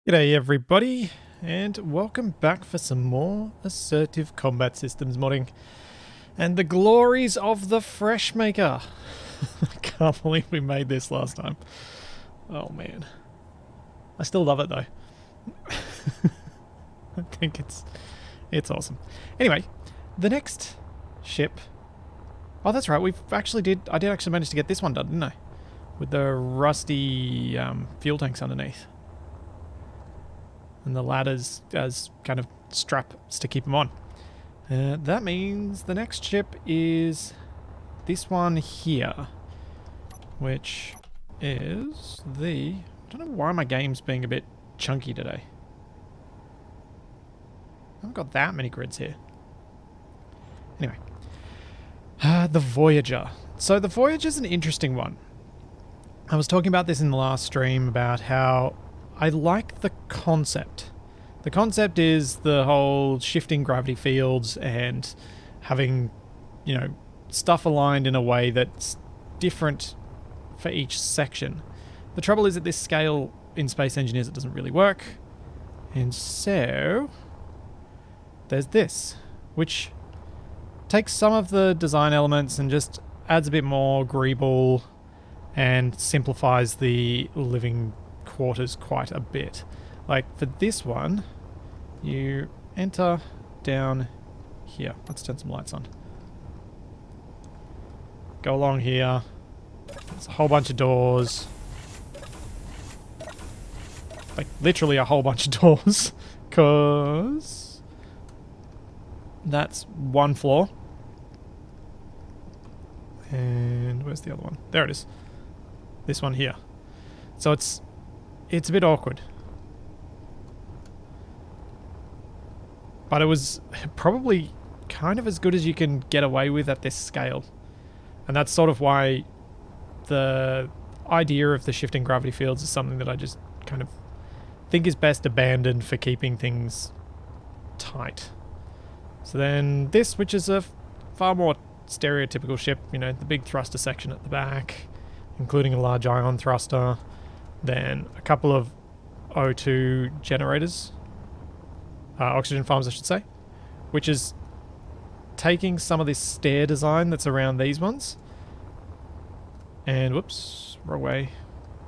G'day everybody, and welcome back for some more Assertive combat systems modding and the glories of the Fresh Maker. I can't believe we made this last time. Oh man. I still love it though. I think it's awesome. Anyway, the next ship... Oh, that's right, I did actually manage to get this one done, didn't I? With the rusty fuel tanks underneath. And the ladders as kind of straps to keep them on. That means the next ship is this one here, which is the... I don't know why my game's being a bit chunky today. I haven't got that many grids here. Anyway. The Voyager. So the Voyager's an interesting one. I was talking about this in the last stream about how I like the concept. The concept is the whole shifting gravity fields and having, you know, stuff aligned in a way that's different for each section. The trouble is at this scale in Space Engineers it doesn't really work. And so there's this, which takes some of the design elements and just adds a bit more greeble and simplifies the living quarters quite a bit. Like for this one, you enter down here. Let's turn some lights on. Go along here. There's a whole bunch of doors. Like literally a whole bunch of doors. Cause that's one floor. And where's the other one? There it is. This one here. So it's a bit awkward. But it was probably kind of as good as you can get away with at this scale. And that's sort of why the idea of the shifting gravity fields is something that I just kind of think is best abandoned for keeping things tight. So then this, which is a far more stereotypical ship, you know, the big thruster section at the back, including a large ion thruster, then a couple of O2 generators, oxygen farms I should say, which is taking some of this stair design that's around these ones, and whoops, wrong way,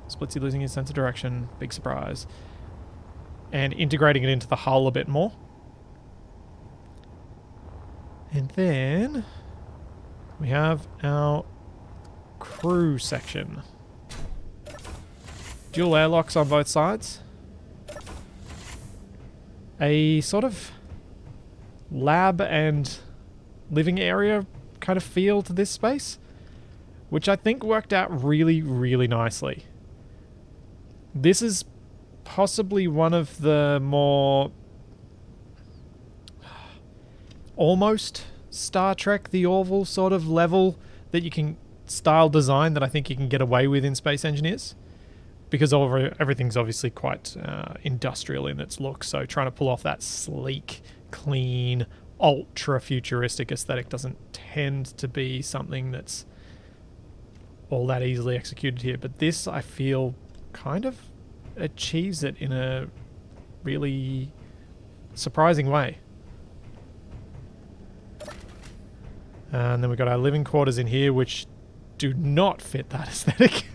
Splitsy losing his sense of direction, big surprise, and integrating it into the hull a bit more. And then we have our crew section. Dual airlocks on both sides. A sort of lab and living area kind of feel to this space, which I think worked out really, really nicely. This is possibly one of the more almost Star Trek The Orville sort of level that you can style design that I think you can get away with in Space Engineers, because everything's obviously quite industrial in its look, so trying to pull off that sleek, clean, ultra futuristic aesthetic doesn't tend to be something that's all that easily executed here. But this, I feel, kind of achieves it in a really surprising way. And then we've got our living quarters in here, which do not fit that aesthetic.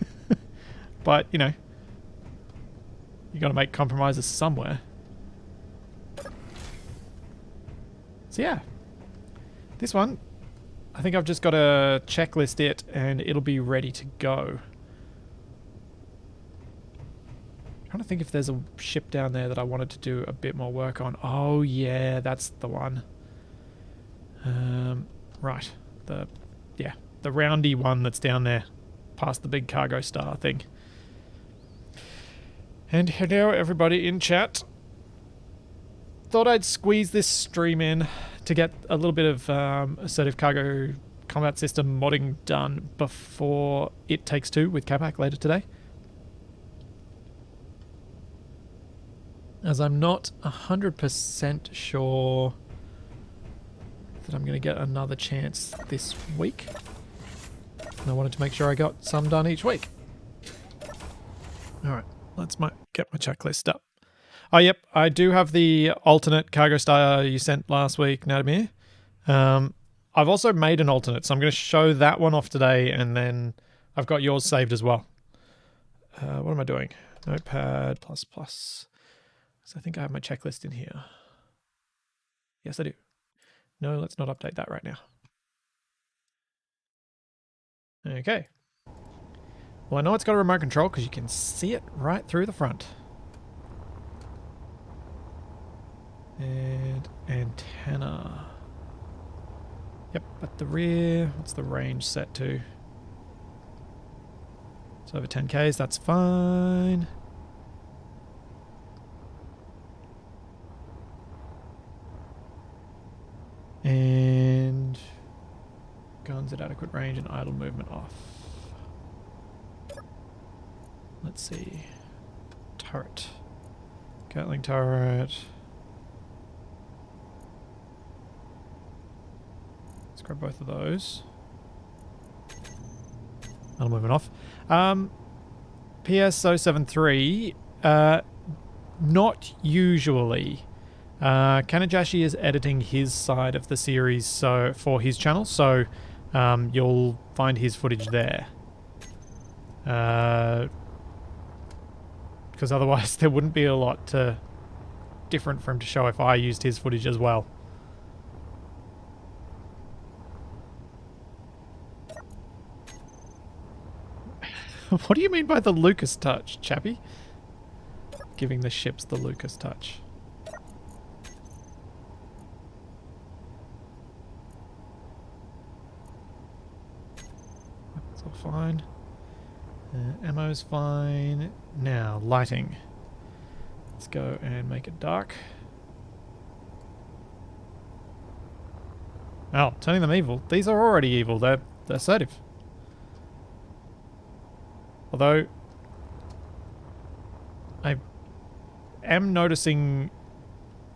But, you know, you got to make compromises somewhere. So yeah, this one, I think I've just got to checklist it and it'll be ready to go. I'm trying to think if there's a ship down there that I wanted to do a bit more work on. Oh yeah, that's the one. Right, the roundy one that's down there, past the big cargo star thing. And hello everybody in chat. Thought I'd squeeze this stream in to get a little bit of Assertive Cargo Combat System modding done before It Takes Two with Capac later today. As I'm not 100% sure that I'm going to get another chance this week. And I wanted to make sure I got some done each week. Alright, let's get my checklist up. Oh, yep. I do have the alternate cargo star you sent last week, Nadamir. I've also made an alternate, so I'm going to show that one off today, and then I've got yours saved as well. What am I doing? Notepad++. So I think I have my checklist in here. Yes, I do. No, let's not update that right now. Okay. Well, I know it's got a remote control because you can see it right through the front. And antenna. Yep, at the rear. What's the range set to? It's over 10Ks, that's fine. And guns at adequate range and idle movement off. Let's see. Turret. Gatling turret. Let's grab both of those. Idle movement off. PS073, not usually. Kanajashi is editing his side of the series so for his channel, so you'll find his footage there. Because otherwise there wouldn't be a lot different for him to show if I used his footage as well. What do you mean by the Lucas touch, chappy? Giving the ships the Lucas touch. That's all fine. Ammo's fine. Now, lighting. Let's go and make it dark. Oh, turning them evil. These are already evil. They're assertive. Although, I am noticing,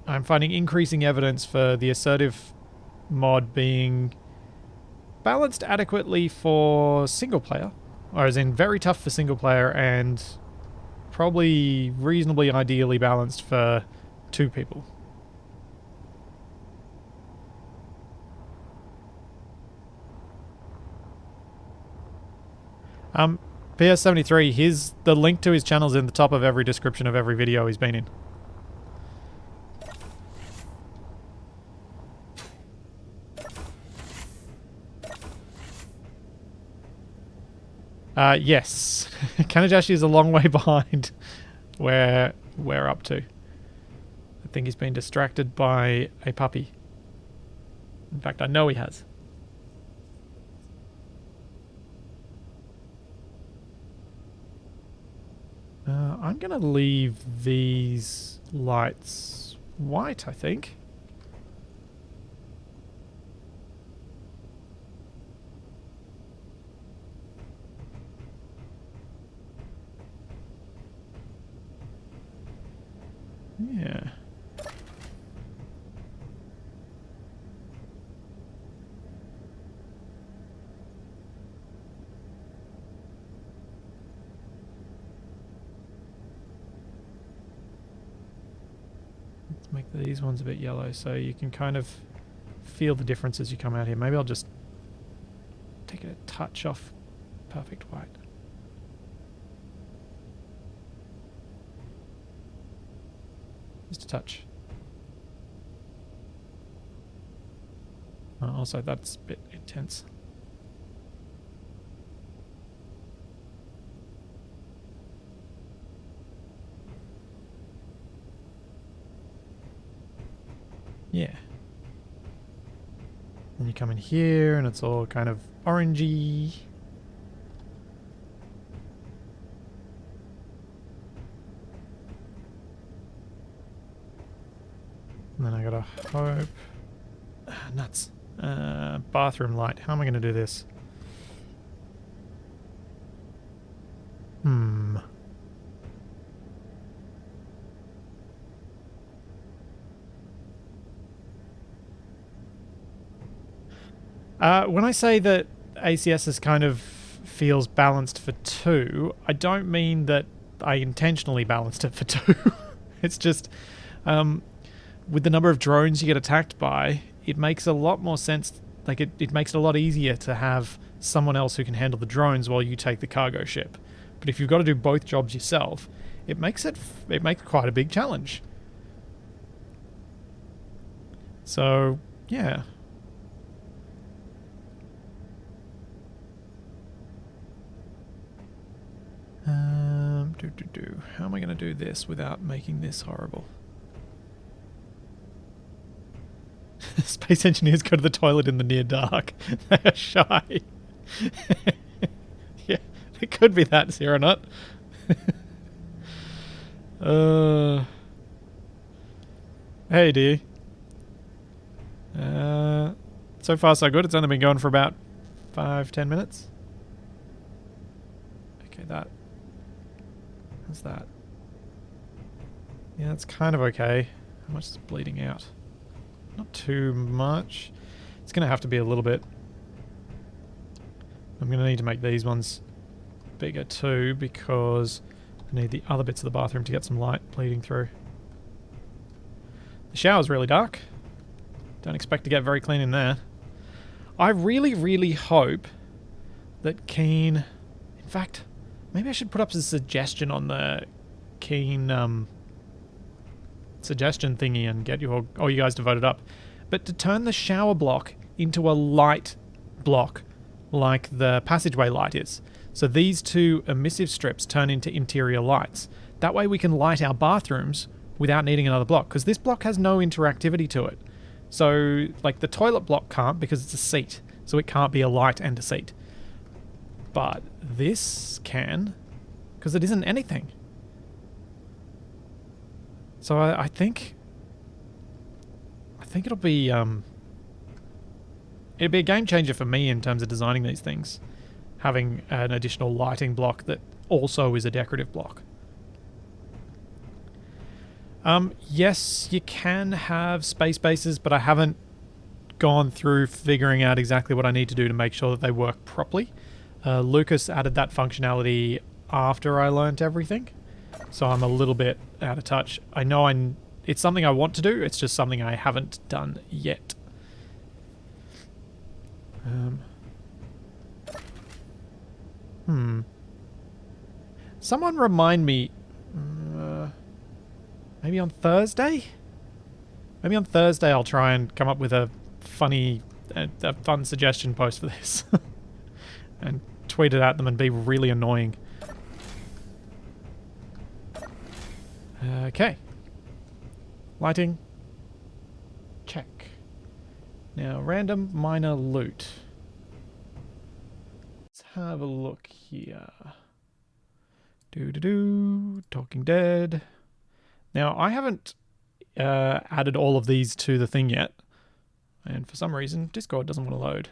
I'm finding increasing evidence for the assertive mod being balanced adequately for single player, or as in very tough for single player and probably reasonably ideally balanced for 2 people. PS73, the link to his channel is in the top of every description of every video he's been in. Yes. Kanajashi is a long way behind where we're up to. I think he's been distracted by a puppy. In fact, I know he has. I'm going to leave these lights white, I think. Yeah. Let's make these ones a bit yellow so you can kind of feel the difference as you come out here. Maybe I'll just take it a touch off perfect white. Just a touch. Also, that's a bit intense. Yeah. Then you come in here and it's all kind of orangey. And then I gotta hope... nuts. Bathroom light. How am I going to do this? When I say that ACS is kind of feels balanced for 2, I don't mean that I intentionally balanced it for 2. It's just, with the number of drones you get attacked by, it makes a lot more sense. Like, it makes it a lot easier to have someone else who can handle the drones while you take the cargo ship. But if you've got to do both jobs yourself, it makes quite a big challenge. So, yeah. How am I going to do this without making this horrible? Space engineers go to the toilet in the near dark. They are shy. Yeah, it could be that, Zeronut. Hey, dear. So far so good. It's only been going for about 5-10 minutes. Okay, how's that? Yeah, that's kind of okay. How much is bleeding out? Not too much. It's going to have to be a little bit. I'm going to need to make these ones bigger too, because I need the other bits of the bathroom to get some light bleeding through. The shower's really dark. Don't expect to get very clean in there. I really, really hope that Keen... In fact, maybe I should put up a suggestion on the Keen suggestion thingy and get all you guys to vote it up. But to turn the shower block into a light block like the passageway light is. So these two emissive strips turn into interior lights. That way we can light our bathrooms without needing another block, because this block has no interactivity to it. So, like, the toilet block can't, because it's a seat, so it can't be a light and a seat. But this can, because it isn't anything. So I think it'll be a game changer for me in terms of designing these things, having an additional lighting block that also is a decorative block. Yes, you can have space bases, but I haven't gone through figuring out exactly what I need to do to make sure that they work properly. Lucas added that functionality after I learnt everything, so I'm a little bit out of touch. I know it's something I want to do, it's just something I haven't done yet. Someone remind me... maybe on Thursday? Maybe on Thursday I'll try and come up with a fun suggestion post for this. And tweet it at them and be really annoying. Okay. Lighting. Check. Now, random minor loot. Let's have a look here. Talking Dead. Now, I haven't added all of these to the thing yet. And for some reason, Discord doesn't want to load.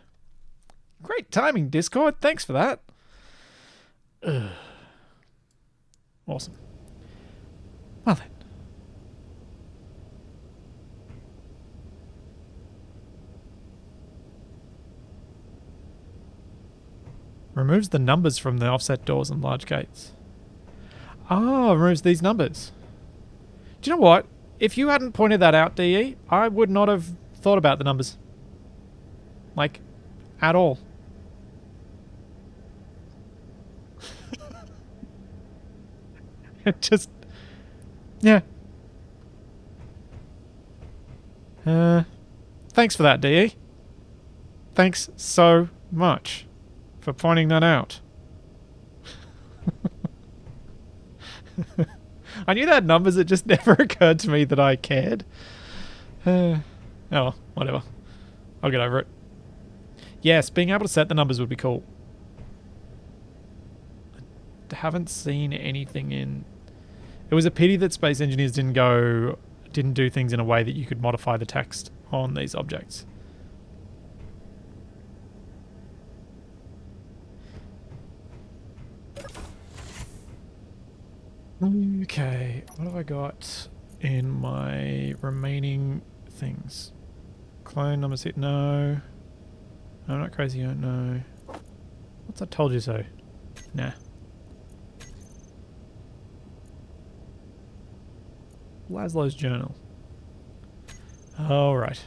Great timing, Discord. Thanks for that. Ugh. Awesome. Well then. Removes the numbers from the offset doors and large gates. Oh, removes these numbers. Do you know what? If you hadn't pointed that out, DE, I would not have thought about the numbers. Like, at all. It just... Yeah. Thanks for that, DE. Thanks so much for pointing that out. I knew that had numbers, it just never occurred to me that I cared. Oh, well, whatever. I'll get over it. Yes, being able to set the numbers would be cool. I haven't seen anything in... It was a pity that Space Engineers didn't do things in a way that you could modify the text on these objects. Okay, what have I got in my remaining things? Clone number 6, no. I'm not crazy, no. What's I told you so? Nah. Laszlo's journal. All right.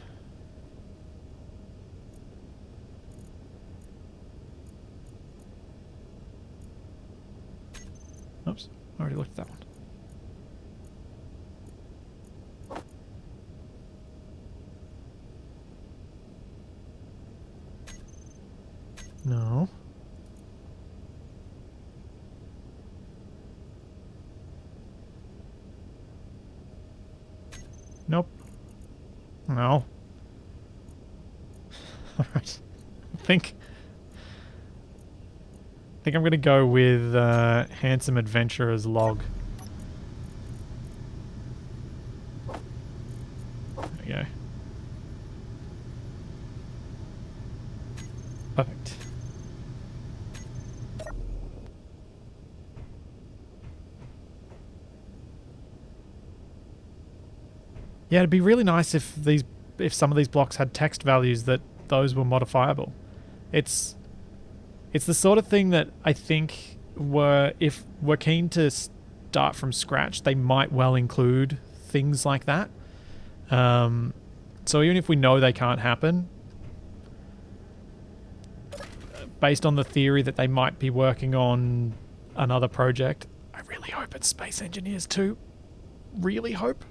Oops, already looked at that one. No. Nope. No. Alright. I think I'm going to go with Handsome Adventurer's log. There we go. Perfect. Yeah, it'd be really nice if some of these blocks had text values that those were modifiable. It's the sort of thing that I think if we're keen to start from scratch, they might well include things like that. So even if we know they can't happen, based on the theory that they might be working on another project, I really hope it's Space Engineers 2. Really hope.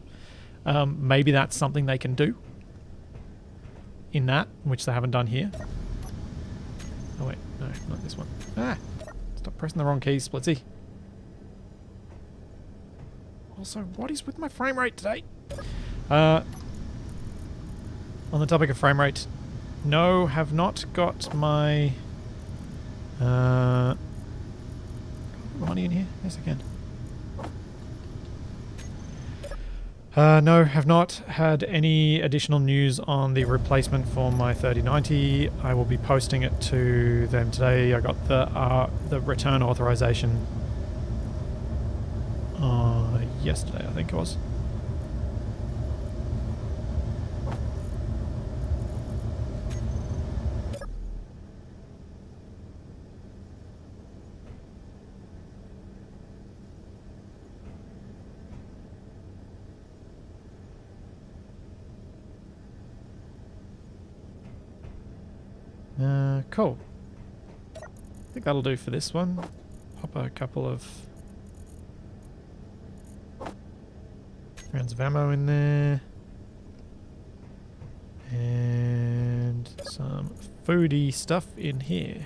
Maybe that's something they can do in that, which they haven't done here. Oh wait, no, not this one. Ah! Stop pressing the wrong keys, Splitsy. Also, what is with my frame rate today? On the topic of frame rate, no, have not got my... money in here? Yes, I can. No, have not had any additional news on the replacement for my 3090. I will be posting it to them today. I got the return authorization yesterday, I think it was. Cool. I think that'll do for this one. Pop a couple of rounds of ammo in there. And some foodie stuff in here.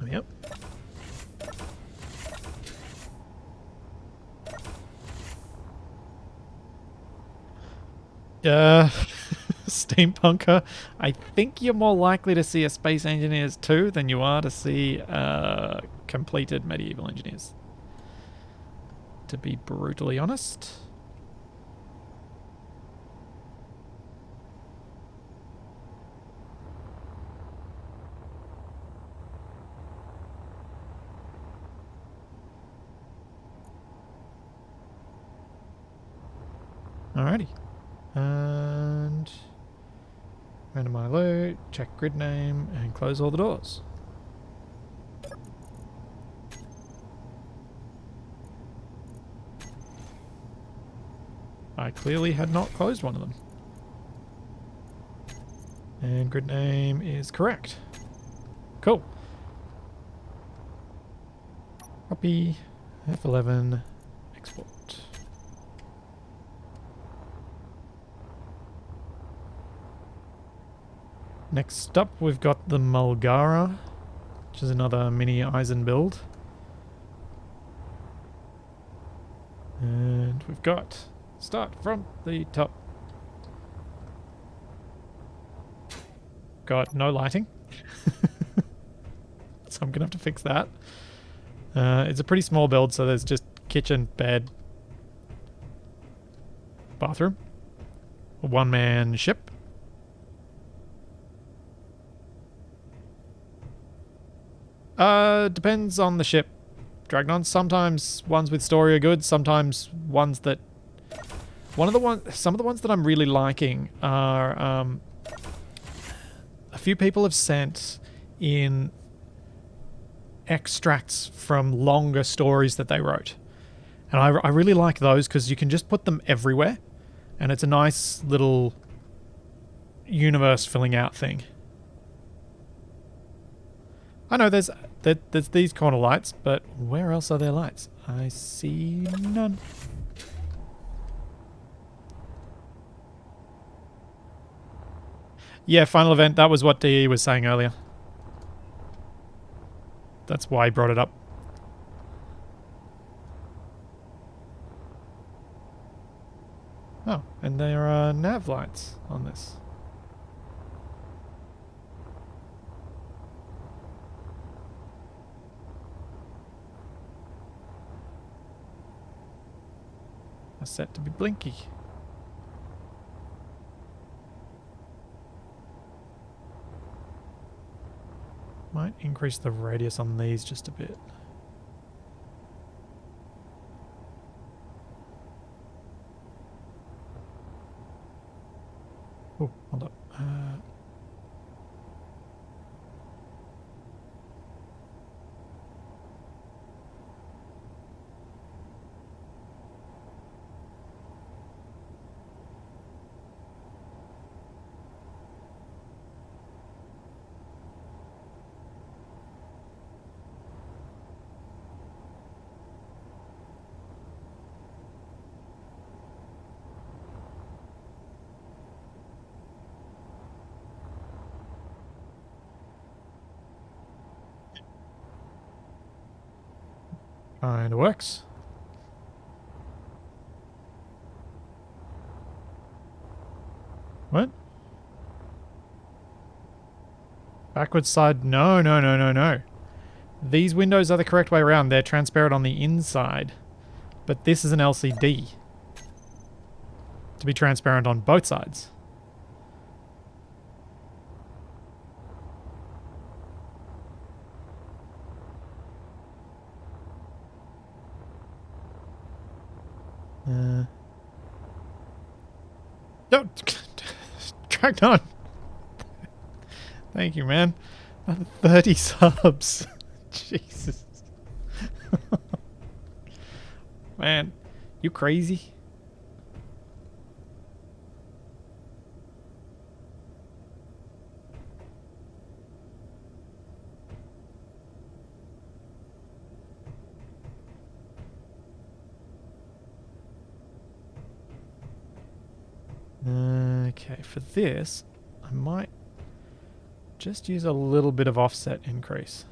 Yep. Steampunker, I think you're more likely to see a Space Engineers 2 than you are to see completed Medieval Engineers. To be brutally honest. Alrighty. And randomize load, check grid name, and close all the doors. I clearly had not closed one of them. And grid name is correct. Cool. Copy, F11, export. Next up, we've got the Mulgara, which is another mini Eisen build. And we've got start from the top. Got no lighting. So I'm going to have to fix that. It's a pretty small build, so there's just kitchen, bed, bathroom, a one-man ship. Depends on the ship, Dragnon. Sometimes ones with story are good, sometimes ones that... Some of the ones that I'm really liking are few people have sent in extracts from longer stories that they wrote. And I really like those because you can just put them everywhere. And it's a nice little universe filling out thing. I know there's these corner lights, but where else are there lights? I see none. Yeah, final event. That was what DE was saying earlier. That's why he brought it up. Oh, and there are nav lights on this. Are set to be blinky. Might increase the radius on these just a bit. Oh, hold up. Kinda works. What? Backwards side? No, no, no, no, no. These windows are the correct way around. They're transparent on the inside. But this is an LCD. To be transparent on both sides. No, cracked on. Thank you, man. 30 subs. Jesus. Man, you crazy? Okay, for this, I might just use a little bit of offset increase.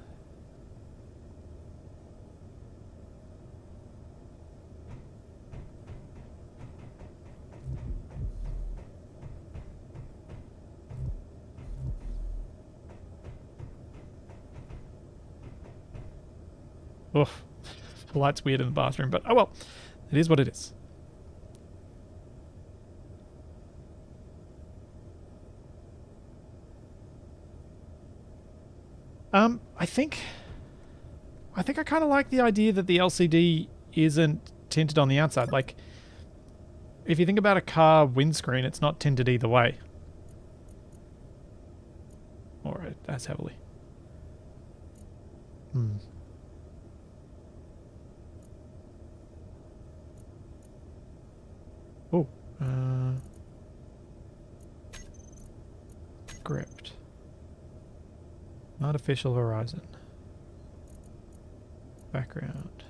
Oof. The light's weird in the bathroom, but oh well. It is what it is. I think I kind of like the idea that the LCD isn't tinted on the outside. Like, if you think about a car windscreen, it's not tinted either way. Or as heavily. Oh. Script. Artificial horizon. Background.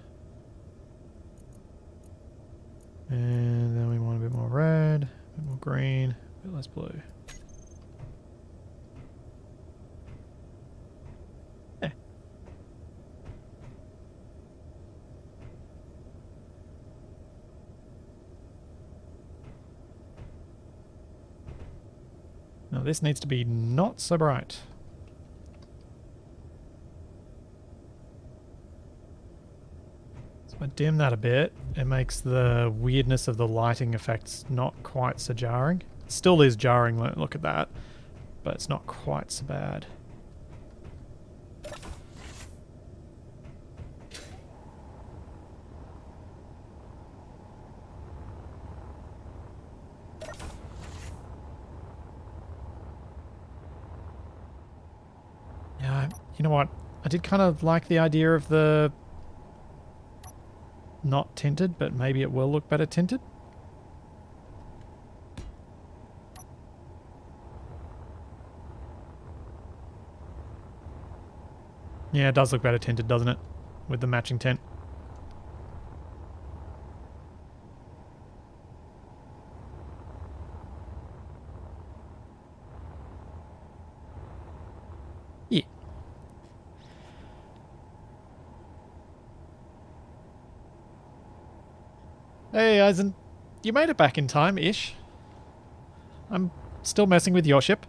And then we want a bit more red, a bit more green, a bit less blue. Yeah. Now this needs to be not so bright. I dim that a bit. It makes the weirdness of the lighting effects not quite so jarring. It still is jarring, look at that, but it's not quite so bad. You know what? I did kind of like the idea of the not tinted, but maybe it will look better tinted. Yeah, it does look better tinted, doesn't it? With the matching tint. Yeah. Hey, Eisen. You made it back in time-ish. I'm still messing with your ship.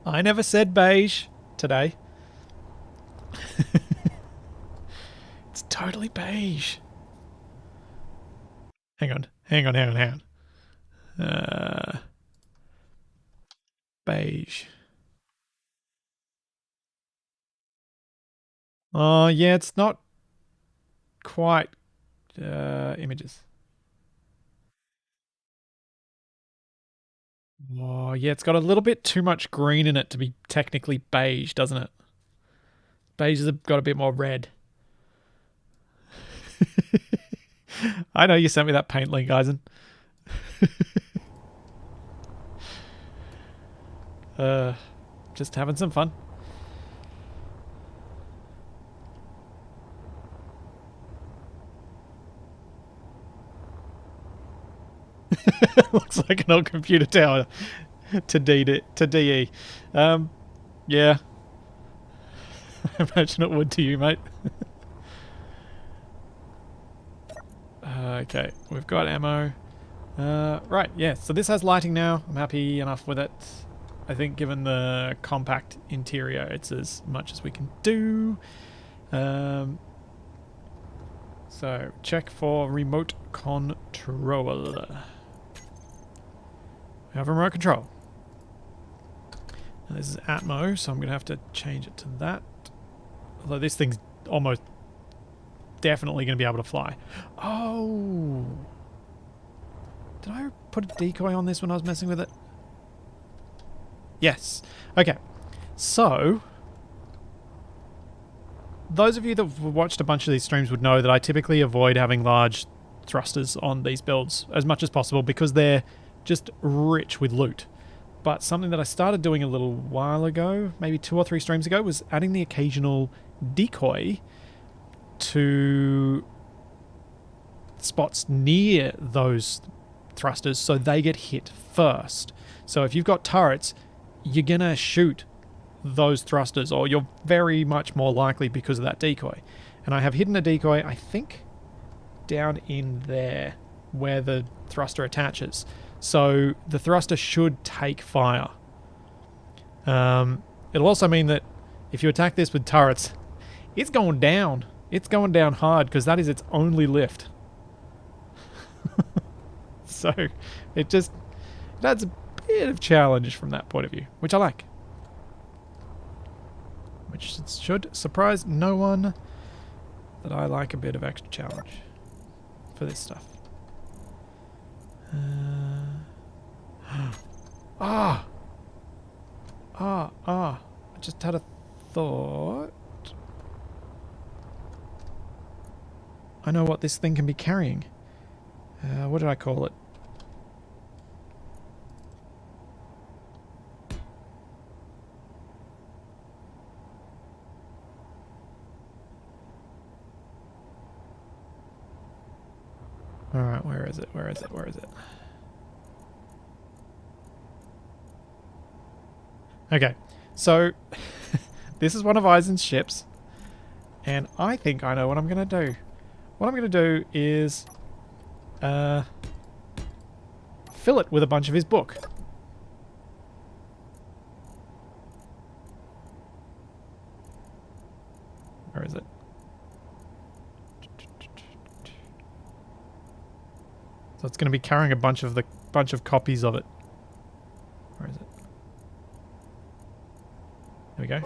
I never said beige today. It's totally beige. Hang on. Beige. Oh, yeah, it's not quite images. Oh, yeah, it's got a little bit too much green in it to be technically beige, doesn't it? Beige has got a bit more red. I know you sent me that paint link, Eisen. Just having some fun. Looks like an old computer tower to DE. Yeah. I imagine it would to you, mate. Okay, we've got ammo. Right, yeah, so this has lighting now. I'm happy enough with it. I think given the compact interior, it's as much as we can do. So, check for remote control. We have remote control. Now this is Atmo, so I'm going to have to change it to that. Although this thing's almost definitely going to be able to fly. Oh! Did I put a decoy on this when I was messing with it? Yes. Okay. So, those of you that have watched a bunch of these streams would know that I typically avoid having large thrusters on these builds as much as possible because they're just rich with loot. But something that I started doing a little while ago, maybe 2 or 3 streams ago, was adding the occasional decoy to spots near those thrusters so they get hit first. So if you've got turrets, you're gonna shoot those thrusters, or you're very much more likely because of that decoy. And I have hidden a decoy, I think, down in there where the thruster attaches. So the thruster should take fire. It'll also mean that if you attack this with turrets, it's going down. It's going down hard because that is its only lift. So it adds a bit of challenge from that point of view, which I like. Which should surprise no one that I like a bit of extra challenge for this stuff. I just had a thought. I know what this thing can be carrying. What did I call it? Alright, where is it? Okay, so this is one of Eisen's ships, and I think I know what I'm going to do. What I'm going to do is fill it with a bunch of his book. Where is it? So it's going to be carrying a bunch of copies of it. Where is it? There we go.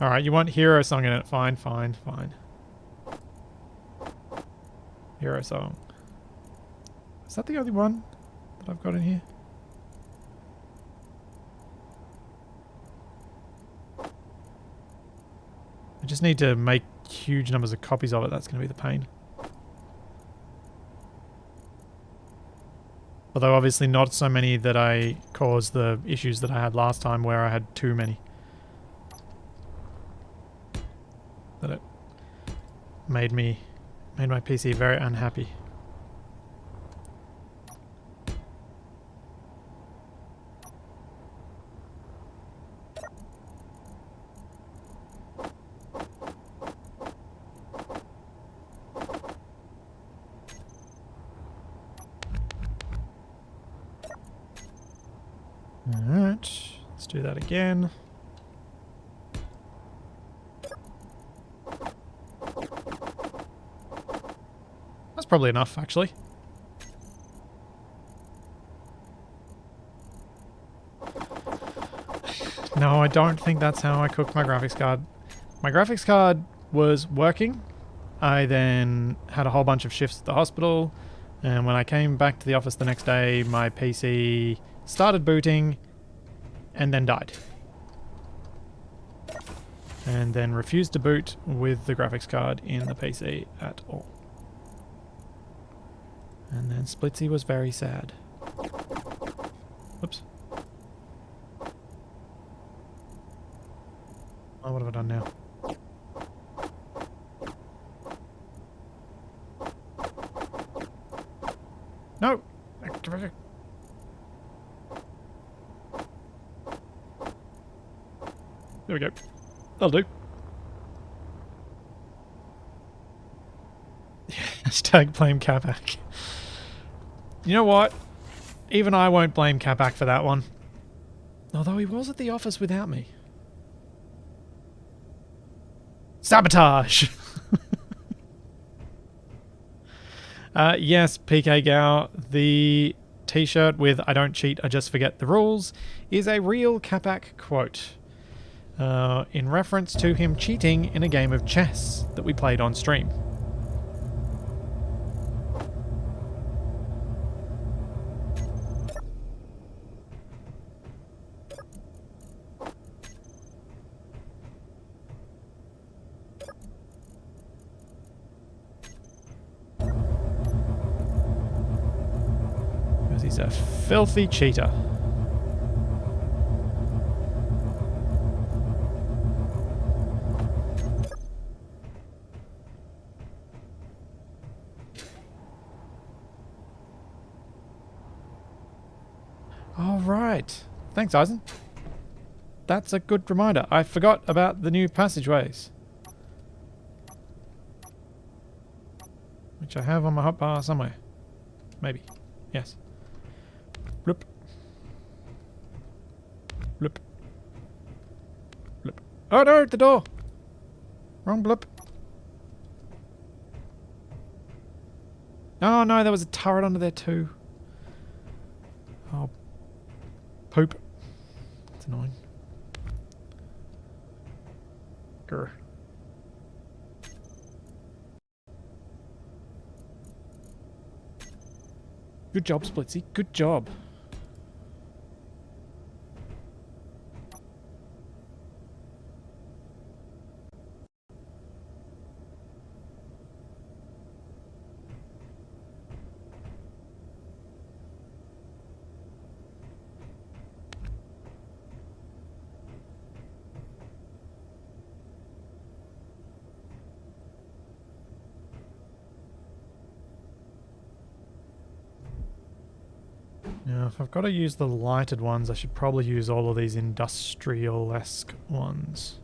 Alright, you want Hero Song in it. Fine, fine, fine. Hero Song. Is that the only one that I've got in here? I just need to make huge numbers of copies of it. That's going to be the pain. Although obviously not so many that I caused the issues that I had last time where I had too many. That it made my PC very unhappy. Alright, let's do that again. That's probably enough, actually. No, I don't think that's how I cooked my graphics card. My graphics card was working. I then had a whole bunch of shifts at the hospital, and when I came back to the office the next day, my PC started booting and then died. And then refused to boot with the graphics card in the PC at all. And then Splitsy was very sad. Oops. Oh, what have I done now? No! Activate. There we go. That'll do. Hashtag blame Capac. You know what? Even I won't blame Capac for that one. Although he was at the office without me. Sabotage! Yes, PK Gow, the t-shirt with "I don't cheat, I just forget the rules" is a real Capac quote. In reference to him cheating in a game of chess that we played on stream. Because he's a filthy cheater. All right. Thanks, Eisen. That's a good reminder. I forgot about the new passageways. Which I have on my hotbar somewhere. Maybe. Yes. Bloop. Bloop. Bloop. Oh no, the door! Wrong bloop. Oh no, there was a turret under there too. Oh. Poop. That's annoying. Grr. Good job, Splitsy. Good job. Now, if I've got to use the lighted ones, I should probably use all of these industrial-esque ones.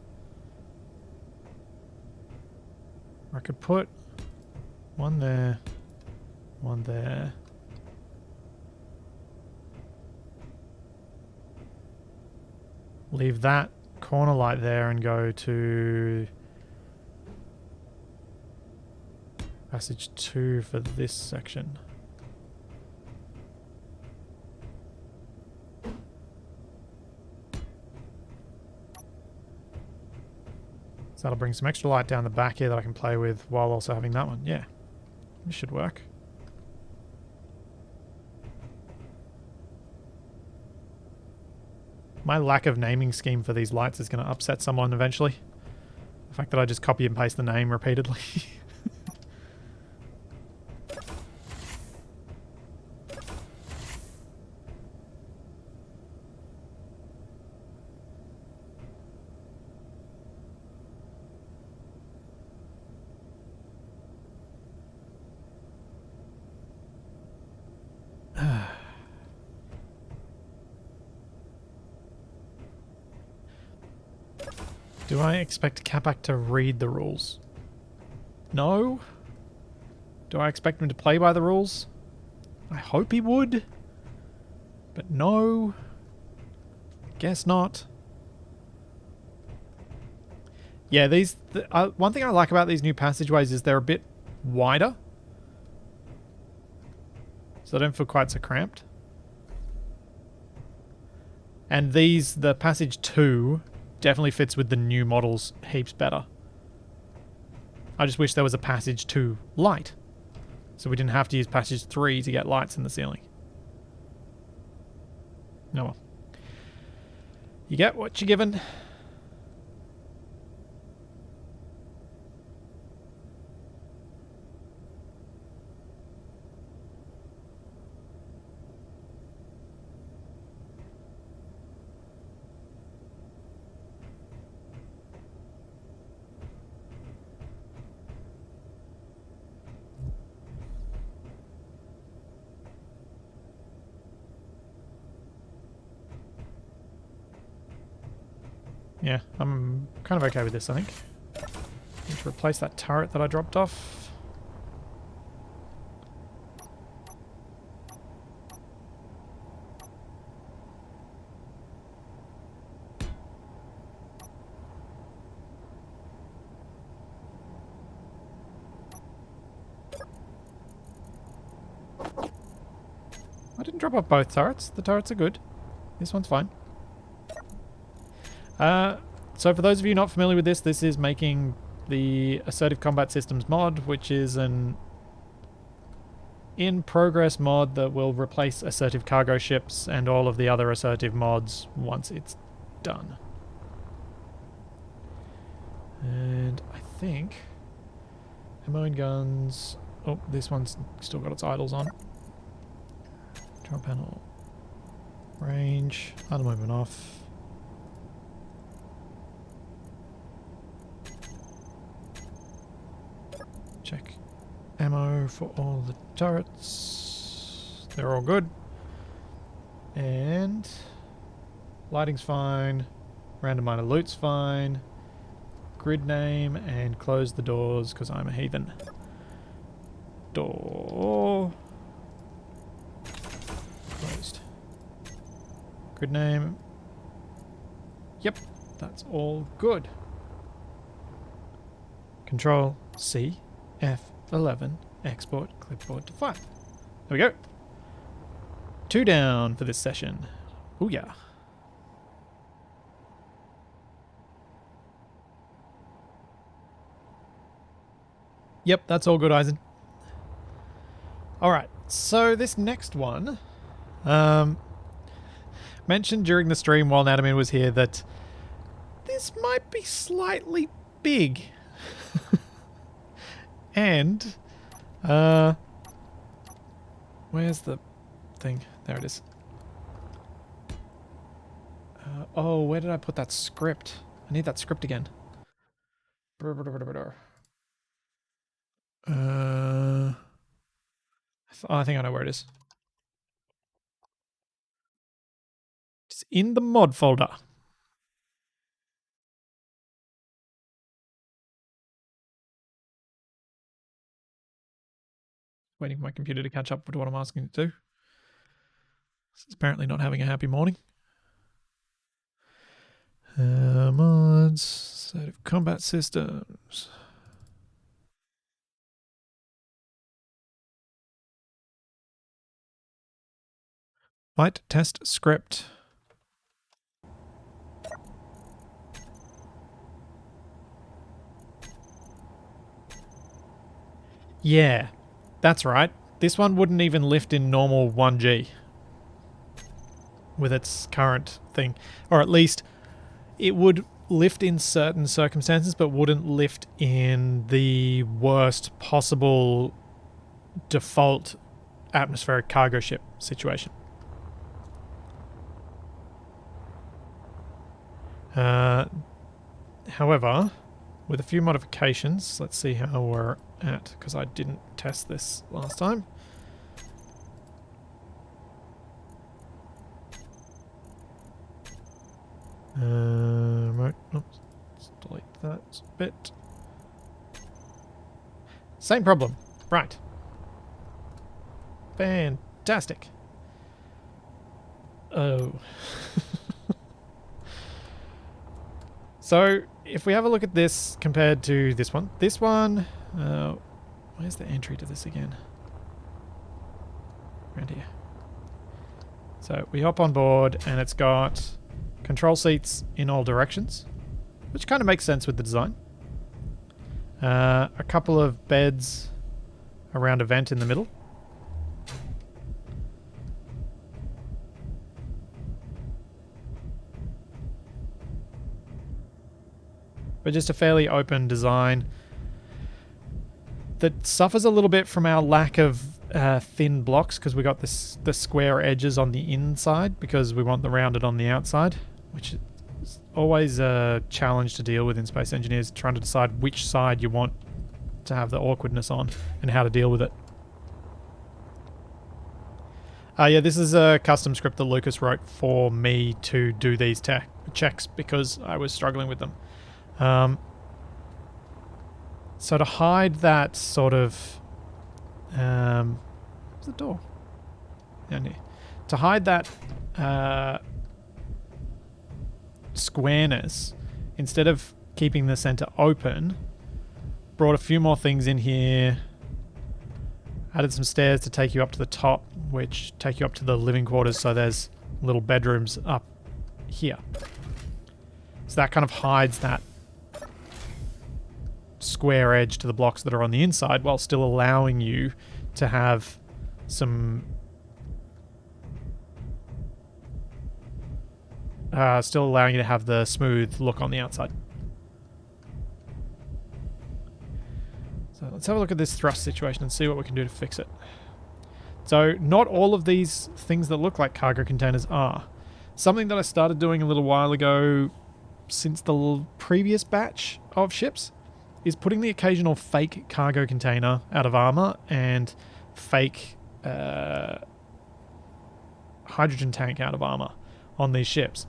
I could put one there, one there. Leave that corner light there and go to passage 2 for this section. So that'll bring some extra light down the back here that I can play with while also having that one. Yeah, this should work. My lack of naming scheme for these lights is going to upset someone eventually. The fact that I just copy and paste the name repeatedly. Do I expect Capac to read the rules? No. Do I expect him to play by the rules? I hope he would. But no. Guess not. Yeah, one thing I like about these new passageways is they're a bit wider. So they don't feel quite so cramped. And the passage 2 definitely fits with the new models heaps better. I just wish there was a passage 2 light. So we didn't have to use passage 3 to get lights in the ceiling. No, well. You get what you're given. Yeah, I'm kind of okay with this, I think. Need to replace that turret that I dropped off. I didn't drop off both turrets. The turrets are good. This one's fine. So for those of you not familiar with this is making the Assertive Combat Systems mod, which is an in-progress mod that will replace Assertive cargo ships and all of the other Assertive mods once it's done. And I think ammo and guns. Oh, this one's still got its idles on. Control panel. Range. Idle movement off. Check ammo for all the turrets. They're all good. And lighting's fine. Random minor loot's fine. Grid name and close the doors because I'm a heathen. Door closed. Grid name. Yep, that's all good. Control C F11 export clipboard to file. There we go. 2 down for this session. Oh yeah. Yep, that's all good, Eisen. Alright, so this next one, mentioned during the stream while Natamin was here that this might be slightly big. And, where's the thing? There it is. Oh, where did I put that script? I need that script again. I think I know where it is. It's in the mod folder. Waiting for my computer to catch up with what I'm asking it to do. It's apparently not having a happy morning. Mods, Assertive Combat Systems. Flight test script. Yeah, that's right. This one wouldn't even lift in normal 1G with its current thing. Or at least it would lift in certain circumstances, but wouldn't lift in the worst possible default atmospheric cargo ship situation. However, with a few modifications, let's see how we're at, because I didn't test this last time. Right, let's delete that bit. Same problem. Right. Fantastic. Oh. So, if we have a look at this compared to this one, where's the entry to this again? Around here. So, we hop on board and it's got control seats in all directions, which kind of makes sense with the design. A couple of beds around a vent in the middle. But just a fairly open design that suffers a little bit from our lack of thin blocks, because we got the square edges on the inside because we want the rounded on the outside, which is always a challenge to deal with in Space Engineers, trying to decide which side you want to have the awkwardness on and how to deal with it. Yeah, this is a custom script that Lucas wrote for me to do these checks because I was struggling with them. So to hide that sort of... where's the door? Down here. To hide that squareness, instead of keeping the center open, brought a few more things in here, added some stairs to take you up to the top, which take you up to the living quarters, so there's little bedrooms up here. So that kind of hides that square edge to the blocks that are on the inside, while still allowing you to have some still allowing you to have the smooth look on the outside. So let's have a look at this thrust situation and see what we can do to fix it. So not all of these things that look like cargo containers are. Something that I started doing a little while ago, since the previous batch of ships, is putting the occasional fake cargo container out of armor and fake hydrogen tank out of armor on these ships.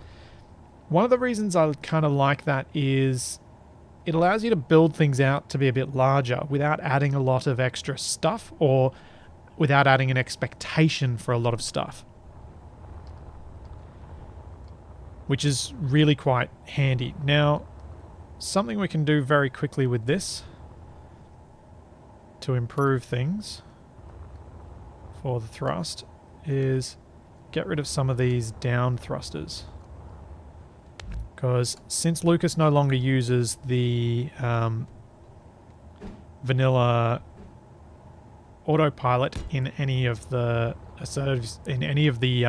One of the reasons I kind of like that is it allows you to build things out to be a bit larger without adding a lot of extra stuff, or without adding an expectation for a lot of stuff, which is really quite handy. Now, something we can do very quickly with this to improve things for the thrust is get rid of some of these down thrusters. Because since Lucas no longer uses the vanilla autopilot in any of the assertives, in any of the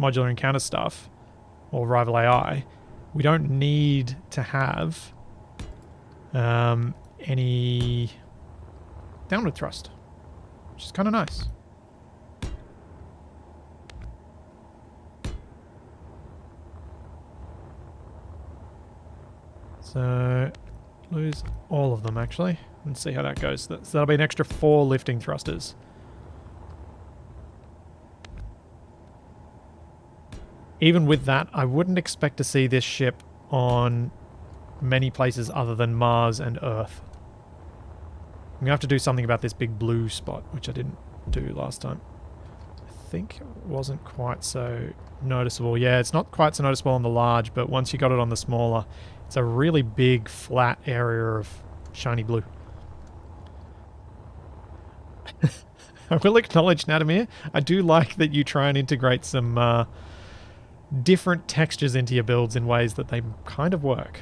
modular encounter stuff, or rival AI, we don't need to have any downward thrust, which is kind of nice. So lose all of them actually, and see how that goes. So that'll be an extra 4 lifting thrusters. Even with that, I wouldn't expect to see this ship on many places other than Mars and Earth. I'm going to have to do something about this big blue spot, which I didn't do last time. I think it wasn't quite so noticeable. Yeah, it's not quite so noticeable on the large, but once you got it on the smaller, it's a really big flat area of shiny blue. I will acknowledge, Nadamir, I do like that you try and integrate some different textures into your builds in ways that they kind of work.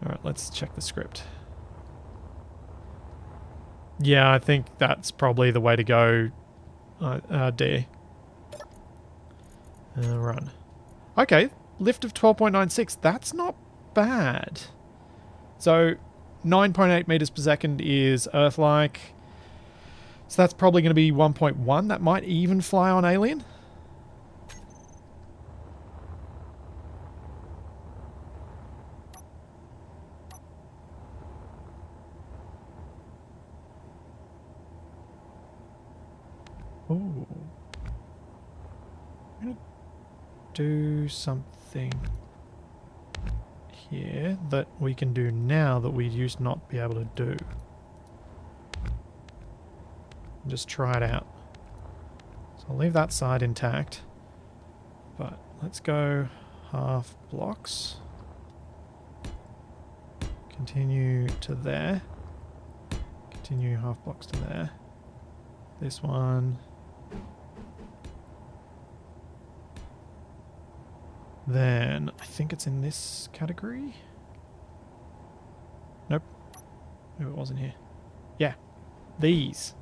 Alright, let's check the script. Yeah, I think that's probably the way to go, dear. Run. Okay, lift of 12.96. That's not bad. So 9.8 meters per second is Earth-like. So that's probably going to be 1.1. That might even fly on Alien. Ooh. I'm going to do something here that we can do now that we used to not be able to do. Just try it out. So I'll leave that side intact. But let's go half blocks. Continue to there. Continue half blocks to there. This one. Then I think it's in this category. Nope. Maybe it wasn't here. Yeah. These.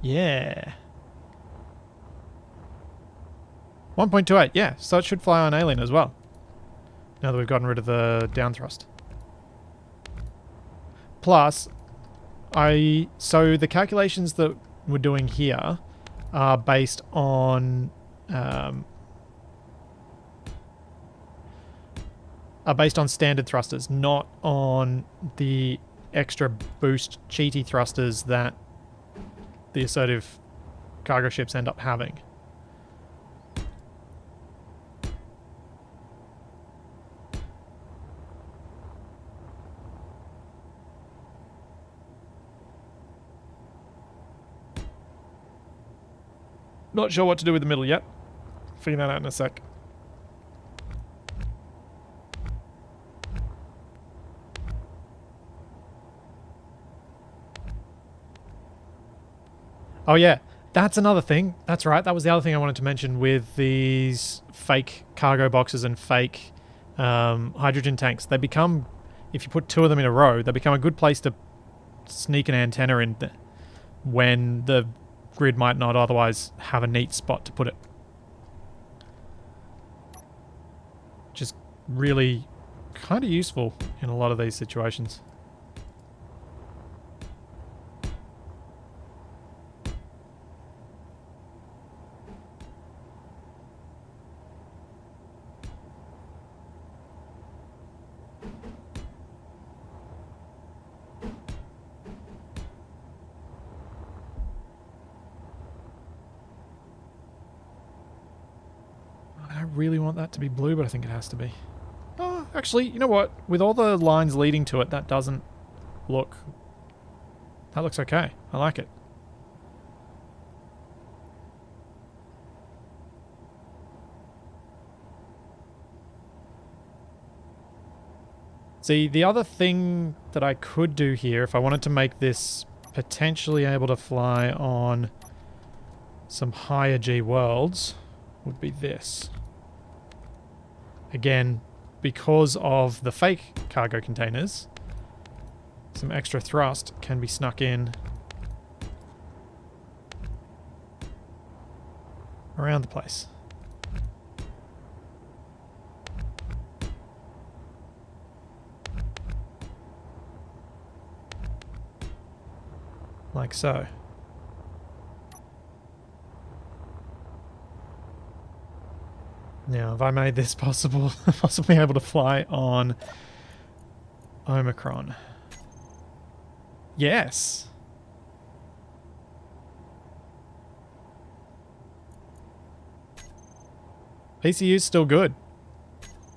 Yeah. 1.28, yeah. So it should fly on Alien as well. Now that we've gotten rid of the down thrust. Plus, so the calculations that we're doing here are based on standard thrusters, not on the extra boost cheaty thrusters that the Assertive cargo ships end up having. Not sure what to do with the middle yet. Figure that out in a sec. Oh yeah, that's another thing. That's right. That was the other thing I wanted to mention with these fake cargo boxes and fake hydrogen tanks. They become, if you put two of them in a row, they become a good place to sneak an antenna in when the grid might not otherwise have a neat spot to put it. Just really kind of useful in a lot of these situations. I really want that to be blue, but I think it has to be. Oh, actually, you know what? With all the lines leading to it, that doesn't look... That looks okay. I like it. See, the other thing that I could do here, if I wanted to make this potentially able to fly on some higher G worlds, would be this. Again, because of the fake cargo containers, some extra thrust can be snuck in around the place. Like so. Now, have I made this possible? Possibly able to fly on Omicron? Yes. PCU's still good.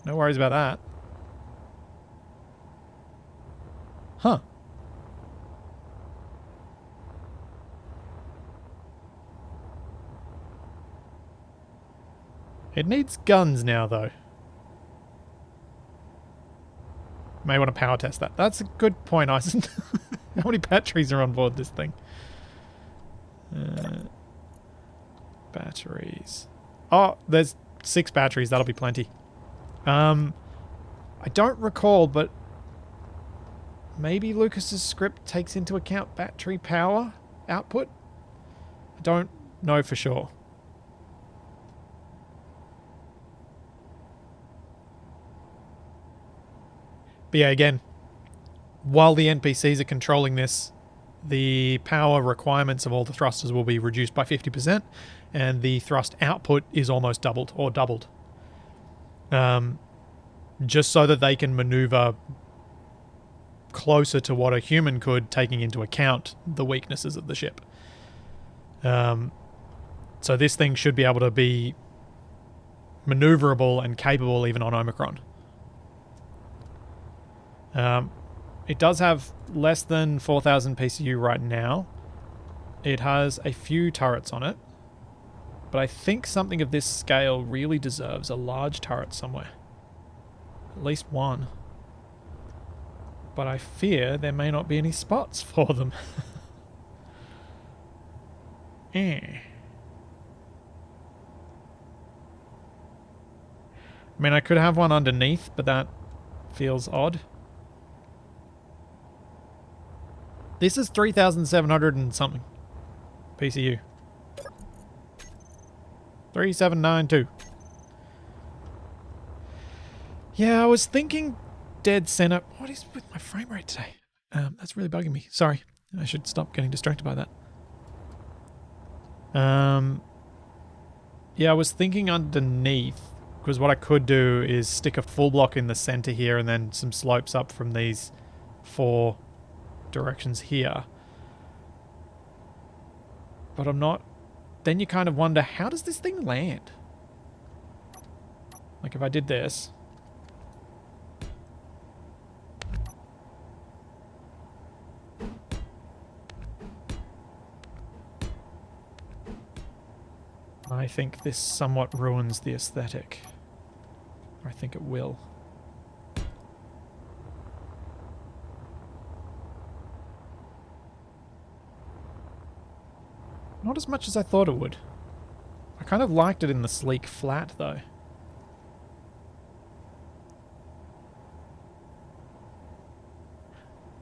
No worries about that. Huh. It needs guns now, though. May want to power test that. That's a good point, Ison. How many batteries are on board this thing? Batteries. Oh, there's 6 batteries. That'll be plenty. I don't recall, but maybe Lucas's script takes into account battery power output? I don't know for sure. But yeah, again, while the NPCs are controlling this, the power requirements of all the thrusters will be reduced by 50%, and the thrust output is almost doubled, or doubled. Just so that they can maneuver closer to what a human could, taking into account the weaknesses of the ship. So this thing should be able to be maneuverable and capable even on Omicron. It does have less than 4,000 PCU right now. It has a few turrets on it, but I think something of this scale really deserves a large turret somewhere. At least one. But I fear there may not be any spots for them. I mean, I could have one underneath, but that feels odd. This is 3,700 and something PCU. 3792. Yeah, I was thinking dead center. What is with my frame rate today? That's really bugging me. Sorry. I should stop getting distracted by that. Yeah, I was thinking underneath, because what I could do is stick a full block in the center here and then some slopes up from these 4 directions here. But I'm not... Then you kind of wonder, how does this thing land? Like if I did this... I think this somewhat ruins the aesthetic. I think it will. Not as much as I thought it would. I kind of liked it in the sleek flat, though.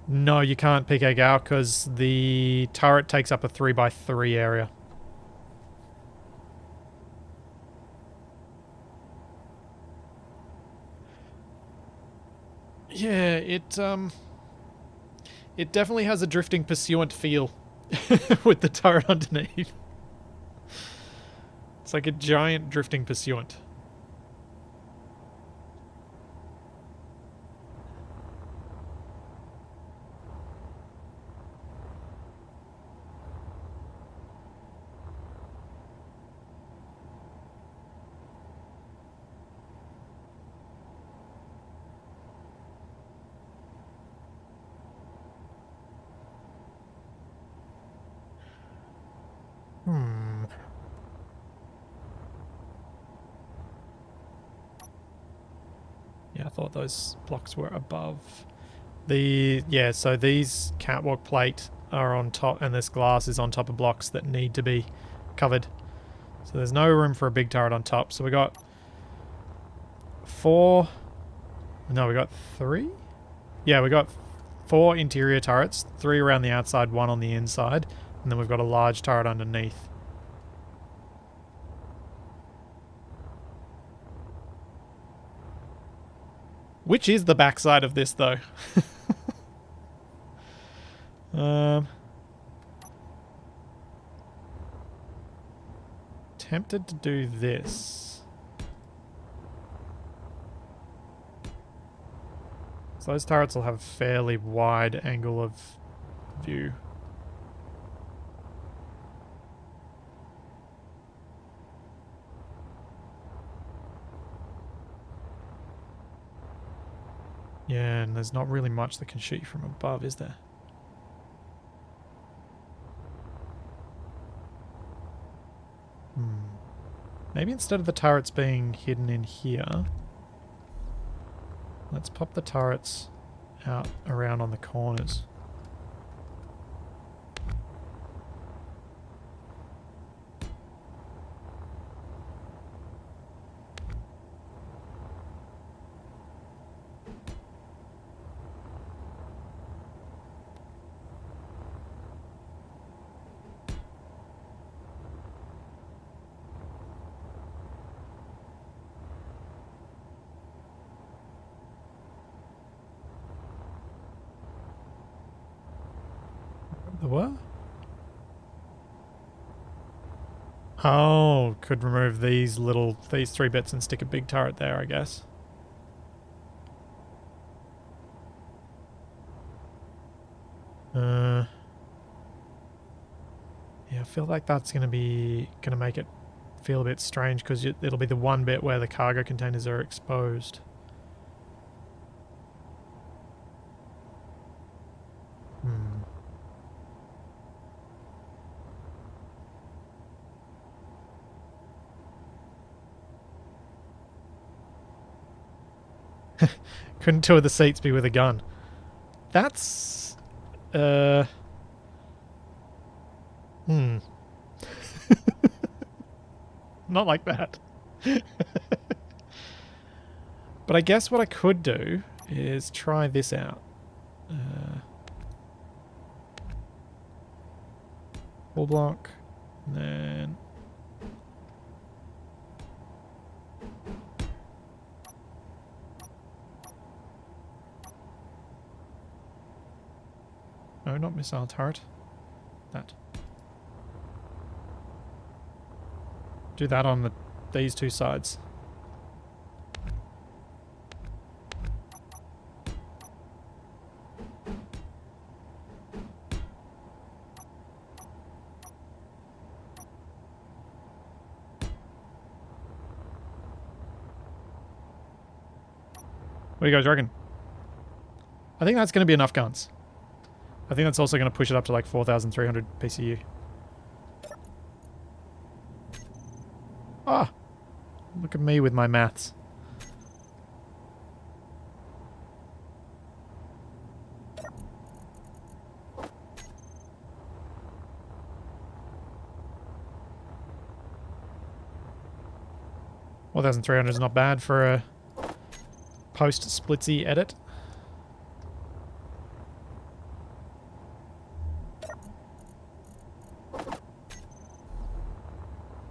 No, you can't pick egg out because the turret takes up a 3x3 area. Yeah, it definitely has a drifting pursuant feel with the turret underneath. It's like a giant drifting pursuant. Yeah, I thought those blocks were above. So these catwalk plate are on top, and this glass is on top of blocks that need to be covered. So there's no room for a big turret on top. So we got 4... No, we got 3? Yeah, we got 4 interior turrets, 3 around the outside, 1 on the inside, and then we've got a large turret underneath. Which is the backside of this, though? Tempted to do this. So those turrets will have a fairly wide angle of view. Yeah, and there's not really much that can shoot you from above, is there? Maybe instead of the turrets being hidden in here, let's pop the turrets out around on the corners. What? Oh, could remove these 3 bits and stick a big turret there, I guess. Yeah, I feel like that's gonna make it feel a bit strange because it'll be the one bit where the cargo containers are exposed. Couldn't 2 of the seats be with a gun? That's... Not like that. But I guess what I could do is try this out. Full block. And then... No, not missile turret. That. Do that on these 2 sides. What do you guys reckon? I think that's going to be enough guns. I think that's also going to push it up to like 4,300 PCU. Ah! Look at me with my maths. $4,300 is not bad for a post-splitsy edit.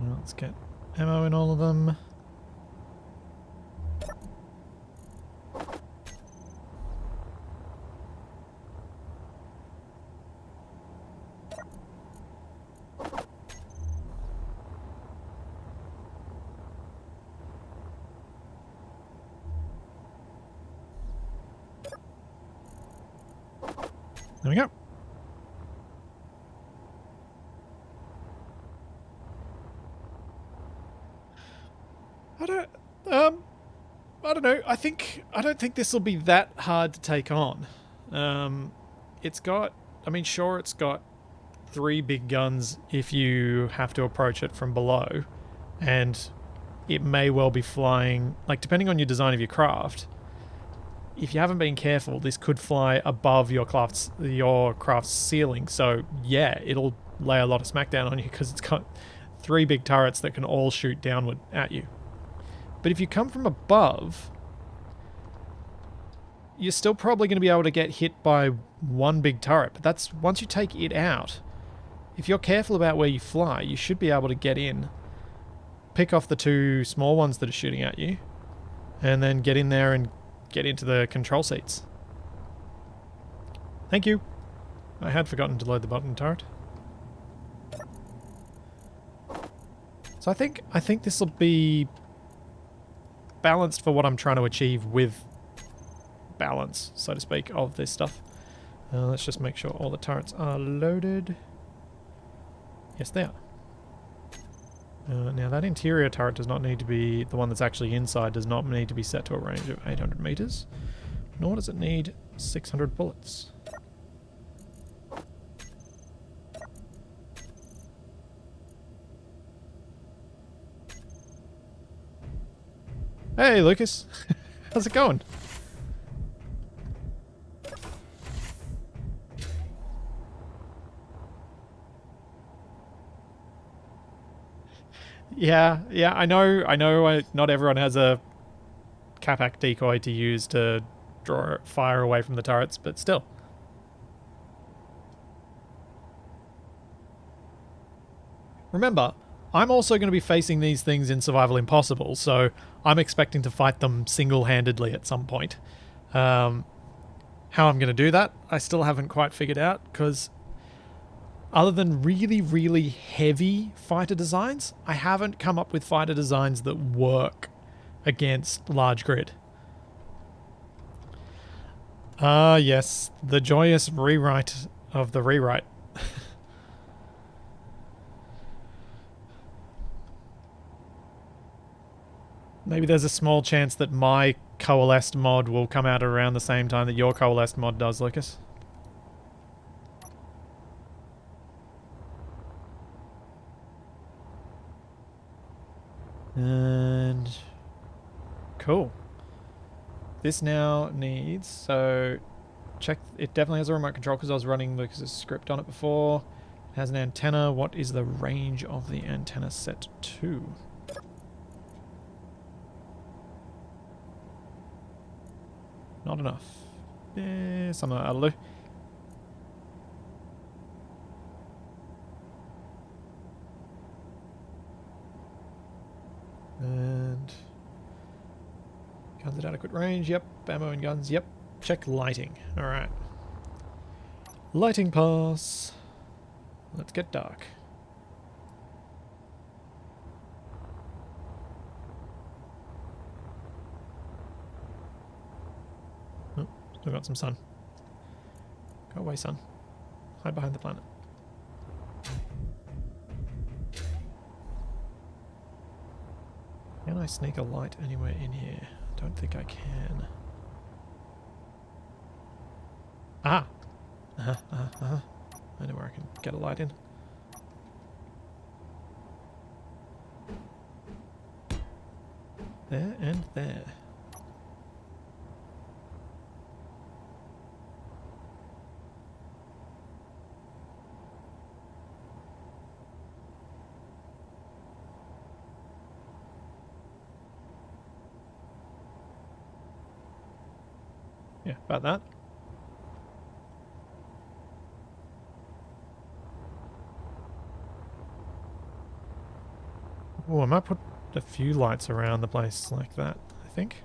Let's get ammo in all of them. There we go. I don't know. I don't think this will be that hard to take on. It's got, I mean, sure, it's got 3 big guns if you have to approach it from below, and it may well be flying, like, depending on your design of your craft, if you haven't been careful, this could fly above your craft's ceiling. So yeah, it'll lay a lot of smackdown on you because it's got 3 big turrets that can all shoot downward at you. But if you come from above, you're still probably going to be able to get hit by 1 big turret. But that's once you take it out. If you're careful about where you fly, you should be able to get in, pick off the 2 small ones that are shooting at you, and then get in there and get into the control seats. Thank you. I had forgotten to load the button turret. So I think this will be balanced for what I'm trying to achieve with balance, so to speak, of this stuff. Let's just make sure all the turrets are loaded. Yes, they are. Now that interior turret does not need to be, the one that's actually inside does not need to be set to a range of 800 meters, nor does it need 600 bullets. Hey Lucas, how's it going? Yeah, I know, not everyone has a Capac decoy to use to draw fire away from the turrets, but still. Remember, I'm also going to be facing these things in Survival Impossible, so I'm expecting to fight them single-handedly at some point. How I'm going to do that, I still haven't quite figured out, because other than really, really heavy fighter designs, I haven't come up with fighter designs that work against large grid. Ah, yes, the joyous rewrite of the rewrite. Maybe there's a small chance that my coalesced mod will come out around the same time that your coalesced mod does, Lucas. And cool. This now needs, so check, it definitely has a remote control because I was running Lucas's script on it before. It has an antenna. What is the range of the antenna set to? Not enough. Yeah, something that'll do. And guns at adequate range. Yep. Ammo and guns. Yep. Check lighting. Alright. Lighting pass. Let's get dark. Oh, still got some sun. Go away, sun. Hide behind the planet. Can I sneak a light anywhere in here? Don't think I can. Ah! I know where I can get a light in. There and there. Yeah, about that. Oh, I might put a few lights around the place like that, I think.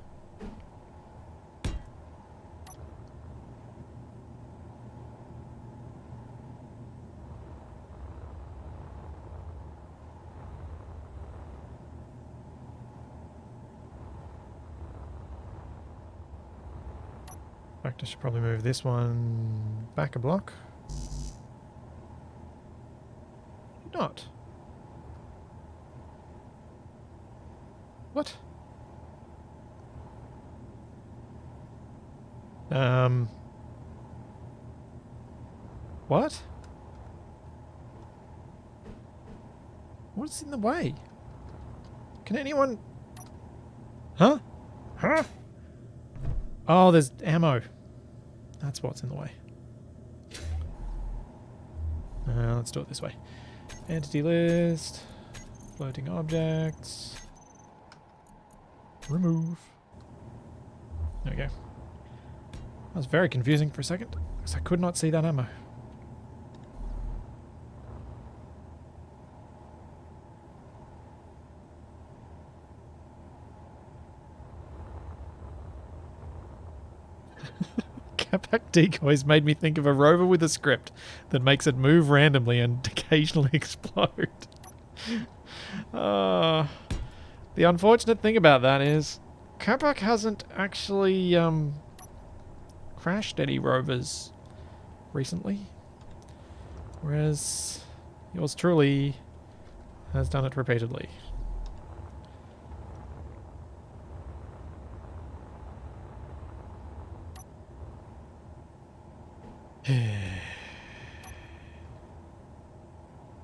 In fact, I should probably move this one back a block. Not. What? What? What's in the way? Can anyone... Huh? Huh? Oh, there's ammo. That's what's in the way. Let's do it this way. Entity list. Floating objects. Remove. There we go. That was very confusing for a second, because I could not see that ammo. Capac decoys made me think of a rover with a script that makes it move randomly and occasionally explode. The unfortunate thing about that is Capac hasn't actually crashed any rovers recently, whereas yours truly has done it repeatedly.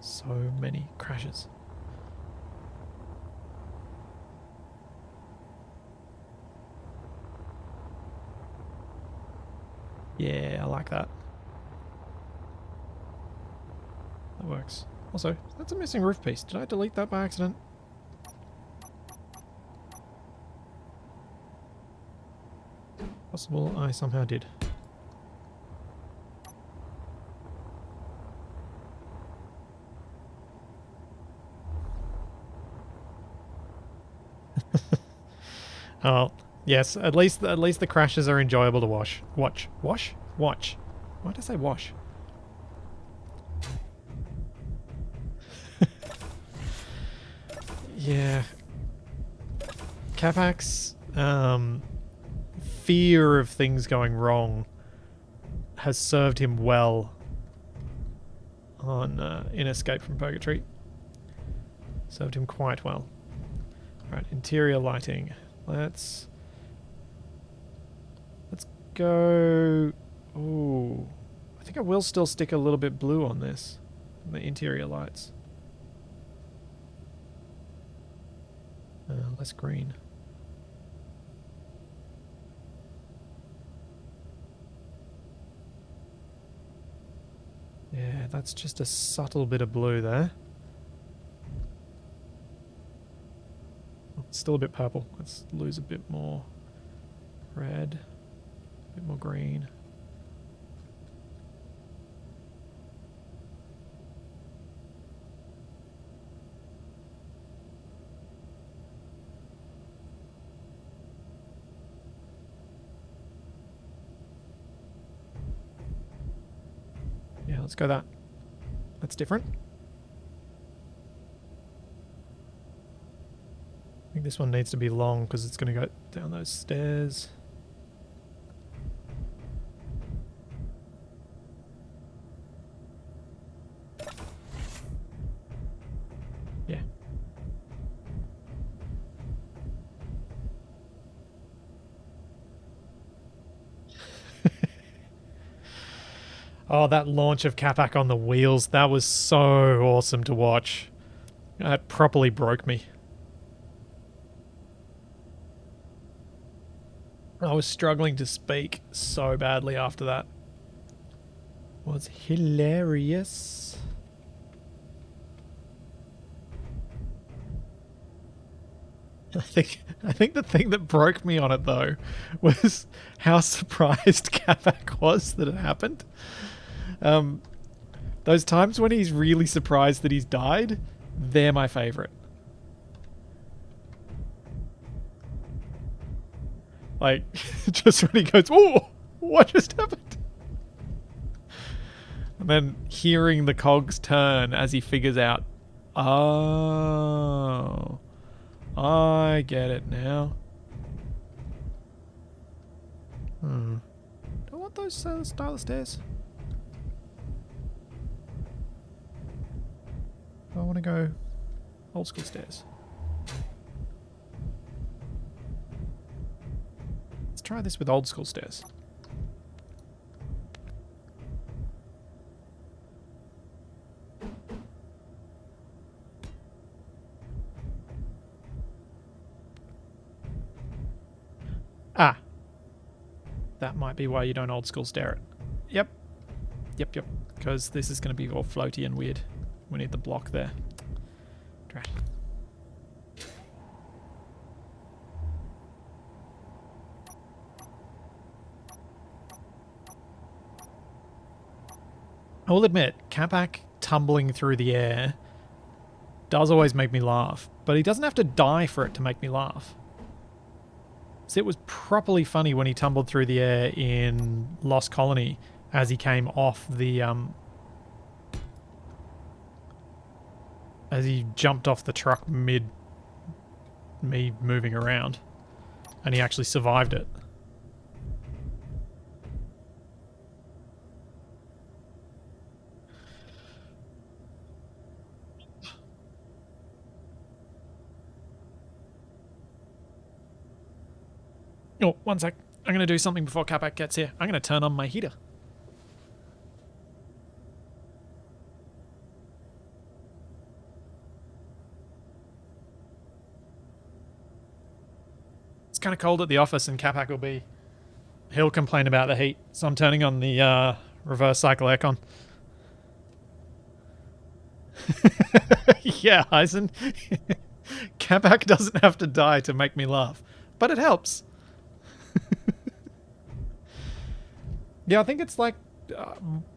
So many crashes. Yeah, I like that. That works. Also, that's a missing roof piece. Did I delete that by accident? Possible I somehow did. Oh, yes. At least the crashes are enjoyable to watch. Watch. Why did I say wash? Yeah. Capac's fear of things going wrong has served him well on in Escape from Purgatory. Served him quite well. Right, interior lighting. Let's go... Ooh. I think I will still stick a little bit blue on this. On the interior lights. Less green. Yeah, that's just a subtle bit of blue there. It's still a bit purple. Let's lose a bit more red, a bit more green. Yeah, let's go that. That's different. I think this one needs to be long because it's going to go down those stairs. Yeah. Oh, that launch of Capac on the wheels, that was so awesome to watch. That properly broke me. I was struggling to speak so badly after that. It was hilarious. I think the thing that broke me on it though was how surprised Capac was that it happened. Those times when he's really surprised that he's died, they're my favourite. Like, just when he goes, oh, what just happened? And then hearing the cogs turn as he figures out, oh, I get it now. Do I want those style of stairs? I want to go old school stairs. Let's try this with old school stairs. Ah. That might be why you don't old school stair it. Yep. Yep. Because this is going to be all floaty and weird. We need the block there. Drag. I will admit, Capac tumbling through the air does always make me laugh, but he doesn't have to die for it to make me laugh. So it was properly funny when he tumbled through the air in Lost Colony as he came off the as he jumped off the truck mid me moving around, and he actually survived it. Oh, one sec. I'm going to do something before Capac gets here. I'm going to turn on my heater. It's kind of cold at the office, and Capac will be... He'll complain about the heat, so I'm turning on the reverse cycle aircon. Yeah, Eisen. Capac doesn't have to die to make me laugh, but it helps. Yeah, I think it's like...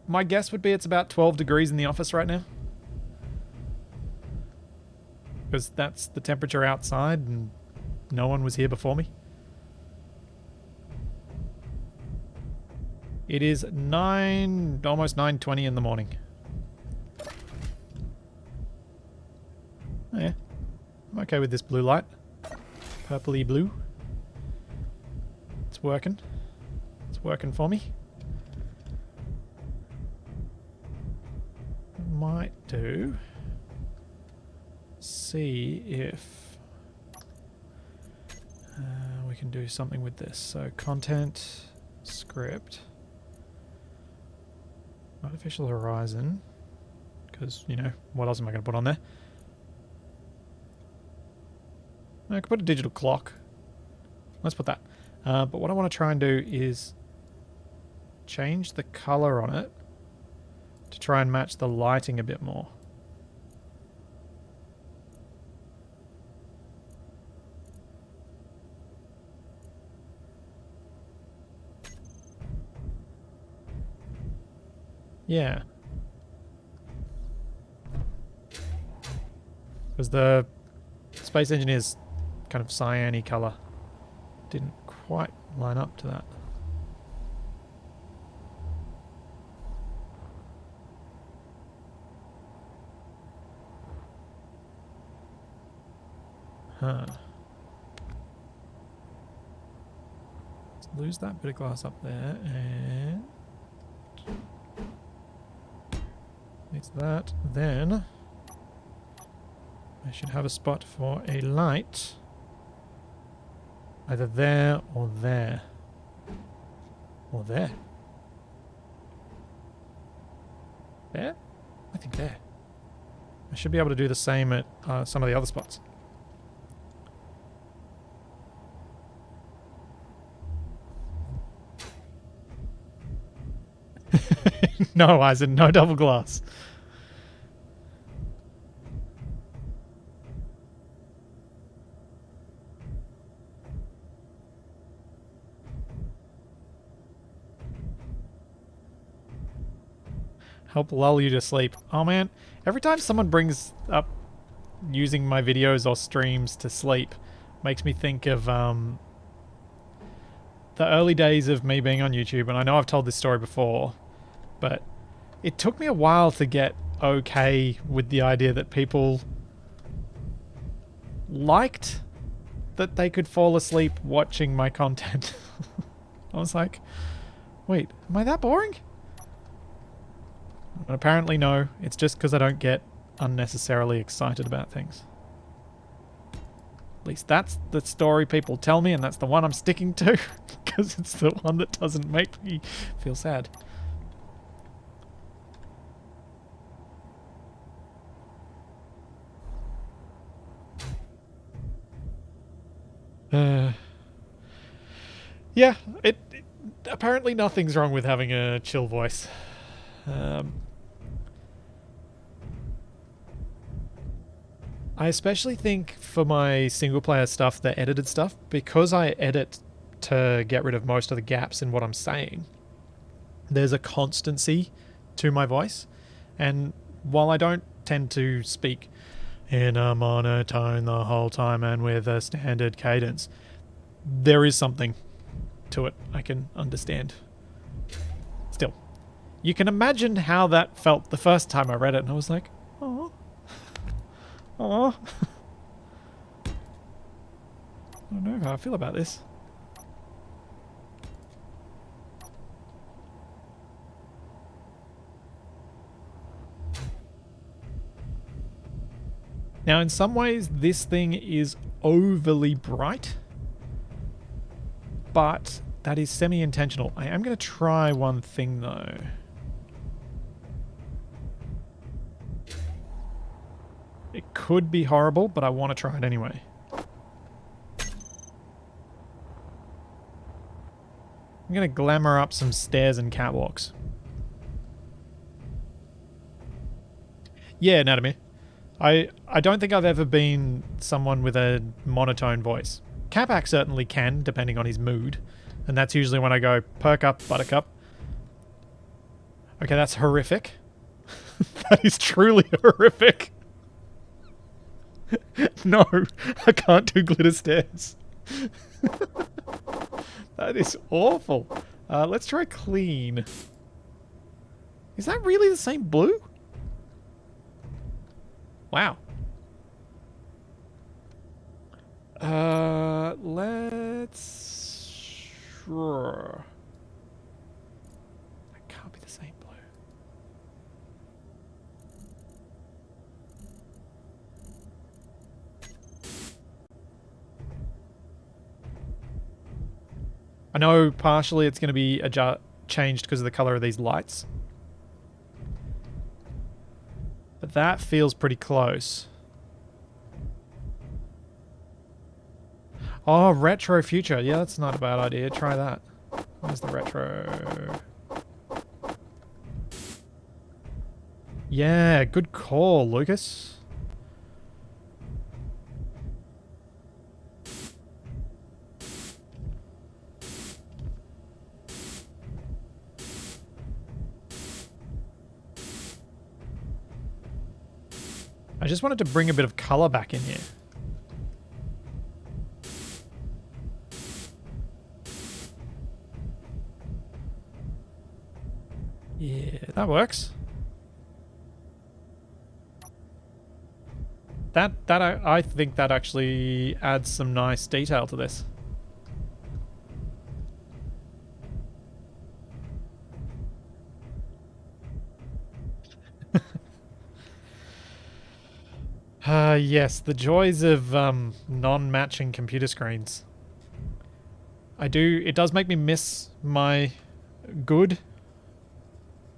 my guess would be it's about 12 degrees in the office right now. Because that's the temperature outside and no one was here before me. It is almost 9:20 in the morning. Oh yeah, I'm okay with this blue light. Purpley blue. It's working. It's working for me. Might do. See if we can do something with this. So content, script, artificial horizon, because, you know, what else am I going to put on there? I could put a digital clock. Let's put that. But what I want to try and do is change the color on it to try and match the lighting a bit more. Yeah. Because the Space Engineer's kind of cyan-y colour didn't quite line up to that. Huh. Let's lose that bit of glass up there and fix that. Then I should have a spot for a light. Either there or there. Or there. There? I think there. I should be able to do the same at some of the other spots. No, Isaac, no double glass. Help lull you to sleep. Oh man, every time someone brings up using my videos or streams to sleep, makes me think of the early days of me being on YouTube. And I know I've told this story before, but it took me a while to get okay with the idea that people liked that they could fall asleep watching my content. I was like, wait, am I that boring? And apparently no, it's just because I don't get unnecessarily excited about things. At least that's the story people tell me, and that's the one I'm sticking to, because it's the one that doesn't make me feel sad. Yeah, apparently nothing's wrong with having a chill voice. I especially think for my single player stuff, the edited stuff, because I edit to get rid of most of the gaps in what I'm saying, there's a constancy to my voice. And while I don't tend to speak in a monotone the whole time and with a standard cadence, there is something to it I can understand. Still, you can imagine how that felt the first time I read it, and I was like, oh. Oh. I don't know how I feel about this. Now, in some ways, this thing is overly bright, but that is semi-intentional. I am going to try one thing, though. It could be horrible, but I want to try it anyway. I'm going to glamour up some stairs and catwalks. Yeah, Anatomy. I don't think I've ever been someone with a monotone voice. Capac certainly can, depending on his mood. And that's usually when I go, perk up, buttercup. Okay, that's horrific. That is truly horrific. No, I can't do glitter stairs. That is awful. Let's try clean. Is that really the same blue? Wow. Let's... Sure. That can't be the same blue. I know partially it's going to be changed because of the color of these lights. But that feels pretty close. Oh, retro future. Yeah, that's not a bad idea. Try that. Where's the retro? Yeah, good call, Lucas. I just wanted to bring a bit of color back in here. Yeah, that works. I think that actually adds some nice detail to this. Yes, the joys of non-matching computer screens. It does make me miss my good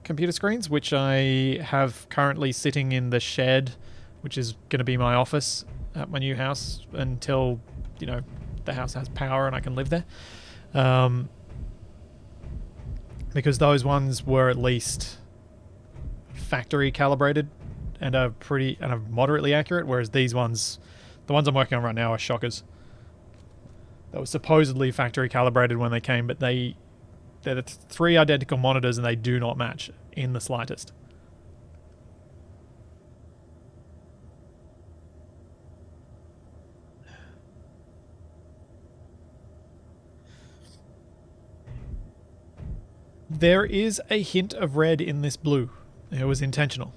computer screens, which I have currently sitting in the shed, which is going to be my office at my new house until, you know, the house has power and I can live there. Because those ones were at least factory calibrated and are moderately accurate, whereas these ones, the ones I'm working on right now, are shockers. They were supposedly factory calibrated when they came, but they're the 3 identical monitors and they do not match in the slightest. There is a hint of red in this blue. It was intentional.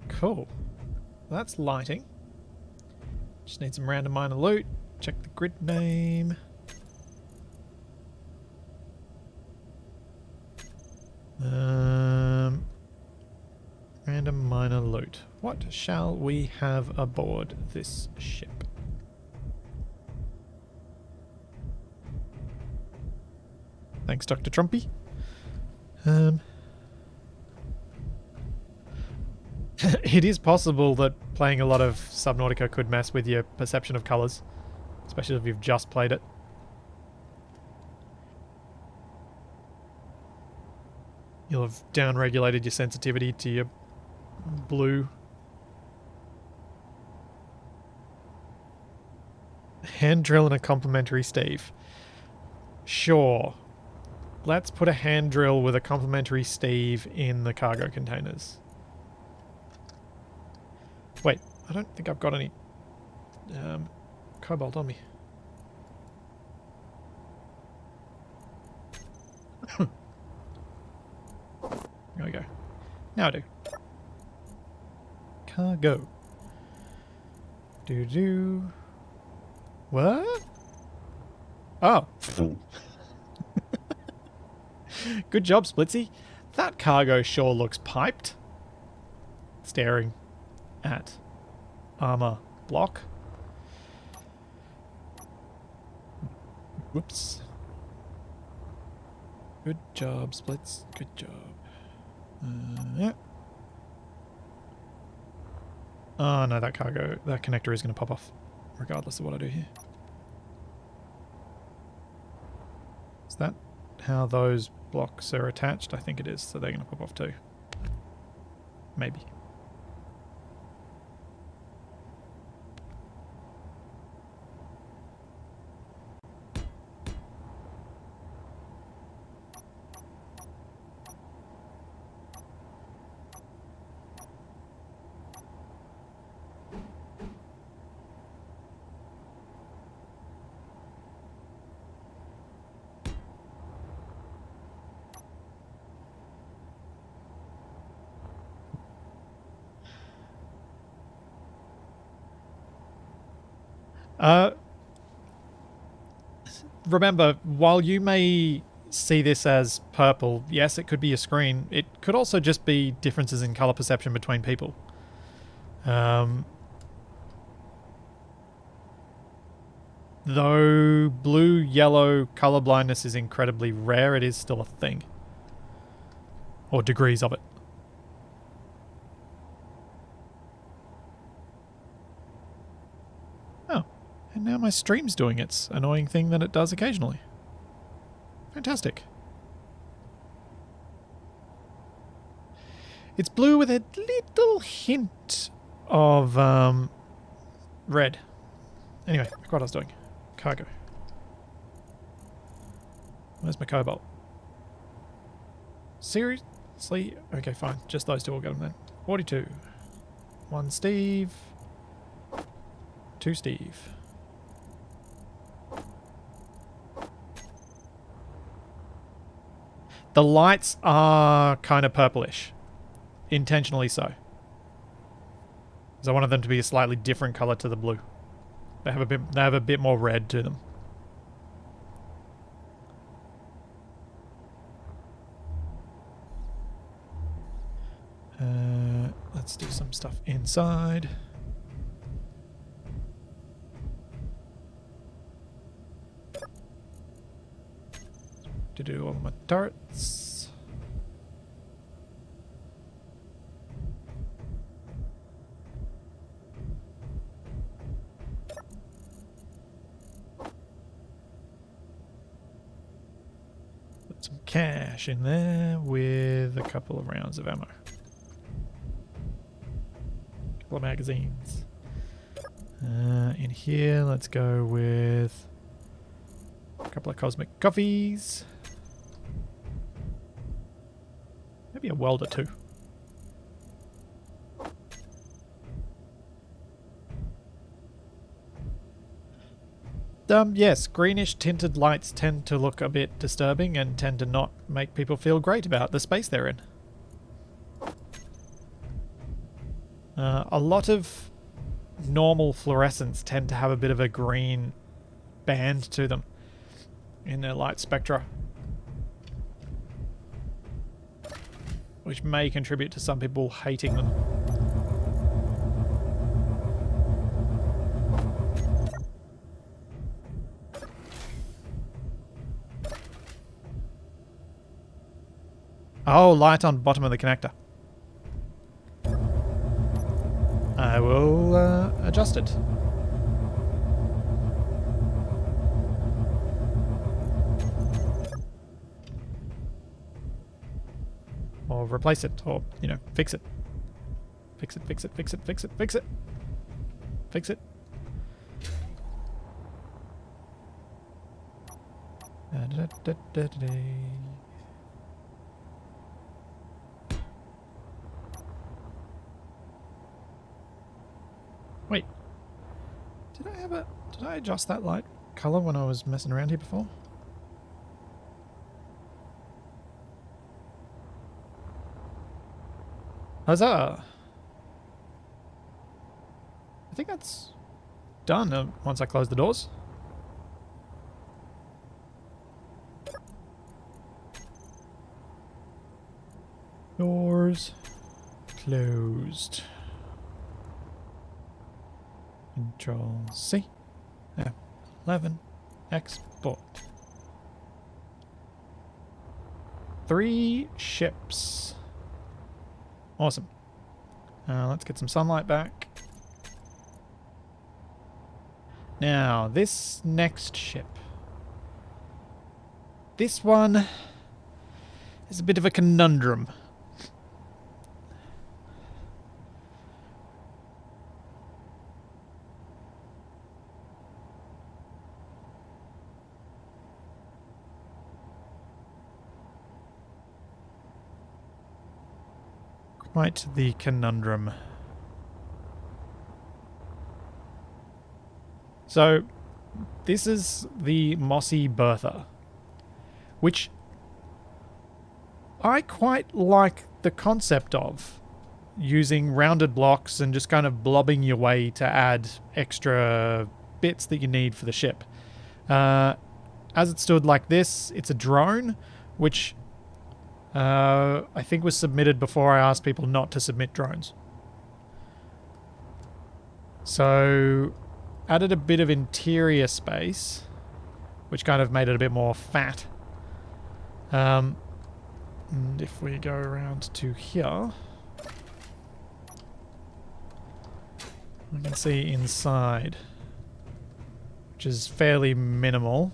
Cool. That's lighting. Just need some random minor loot. Check the grid name. Random minor loot. What shall we have aboard this ship? Thanks, Dr. Trumpy. It is possible that playing a lot of Subnautica could mess with your perception of colours, especially if you've just played it. You'll have down-regulated your sensitivity to your blue. Hand drill and a complementary stave. Sure. Let's put a hand drill with a complementary stave in the cargo containers. Wait, I don't think I've got any cobalt on me. There we go. Now I do. Cargo. Do. What? Oh. Good job, Splitsy. That cargo sure looks piped. Staring at armor block. Whoops. Good job, Splits. Good job. Yeah. Oh no, that connector is going to pop off, regardless of what I do here. Is that how those blocks are attached? I think it is, so they're going to pop off too. Maybe. Uh, remember, while you may see this as purple, yes, it could be a screen. It could also just be differences in color perception between people. Though blue-yellow color blindness is incredibly rare, it is still a thing. Or degrees of it. Oh, and now my stream's doing its annoying thing that it does occasionally. Fantastic. It's blue with a little hint of red. Anyway, look what I was doing. Cargo. Where's my cobalt? Seriously? Okay, fine. Just those two will get them then. 42. 1 Steve. 2 Steve. The lights are kind of purplish. Intentionally so. Because I wanted them to be a slightly different color to the blue. They have a bit more red to them. Let's do some stuff inside. To do all my turrets. Put some cash in there with a couple of rounds of ammo. Couple of magazines. In here, let's go with a couple of cosmic coffees. Maybe a welder too. Yes, greenish tinted lights tend to look a bit disturbing and tend to not make people feel great about the space they're in. A lot of normal fluorescents tend to have a bit of a green band to them in their light spectra, which may contribute to some people hating them. Oh, light on bottom of the connector. I will adjust it. Or replace it, or, you know, fix it. Fix it, fix it, fix it, fix it, fix it. Fix it. Wait. Did I adjust that light color when I was messing around here before? Huzzah! I think that's done once I close the doors. Doors closed. Control C. F11. Export. 3 ships. Awesome. Let's get some sunlight back. Now, this next ship. This one is a bit of a conundrum. Quite the conundrum. So, this is the Mossy Berth, which I quite like the concept of, using rounded blocks and just kind of blobbing your way to add extra bits that you need for the ship. As it stood like this, it's a drone, which I think was submitted before I asked people not to submit drones. So added a bit of interior space, which kind of made it a bit more fat. And if we go around to here, we can see inside, which is fairly minimal,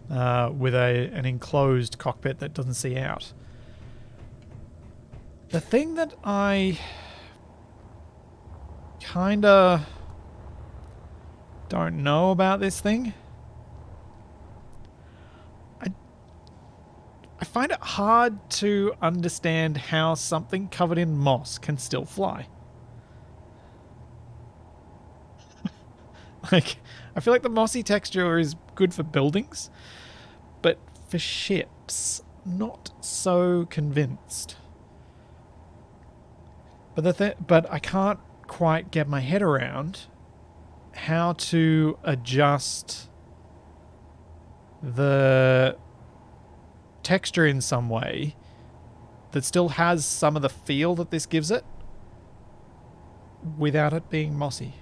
with an enclosed cockpit that doesn't see out. The thing that I kinda don't know about this thing, I find it hard to understand how something covered in moss can still fly. Like, I feel like the mossy texture is good for buildings, but for ships, not so convinced. But I can't quite get my head around how to adjust the texture in some way that still has some of the feel that this gives it without it being mossy.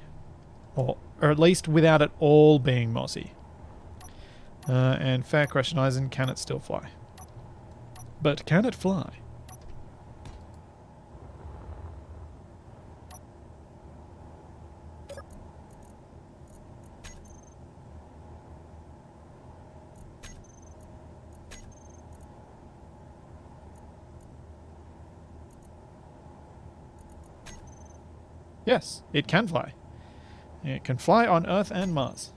Or at least without it all being mossy. And fair question, Eisen, can it still fly? But can it fly? Yes, it can fly. It can fly on Earth and Mars.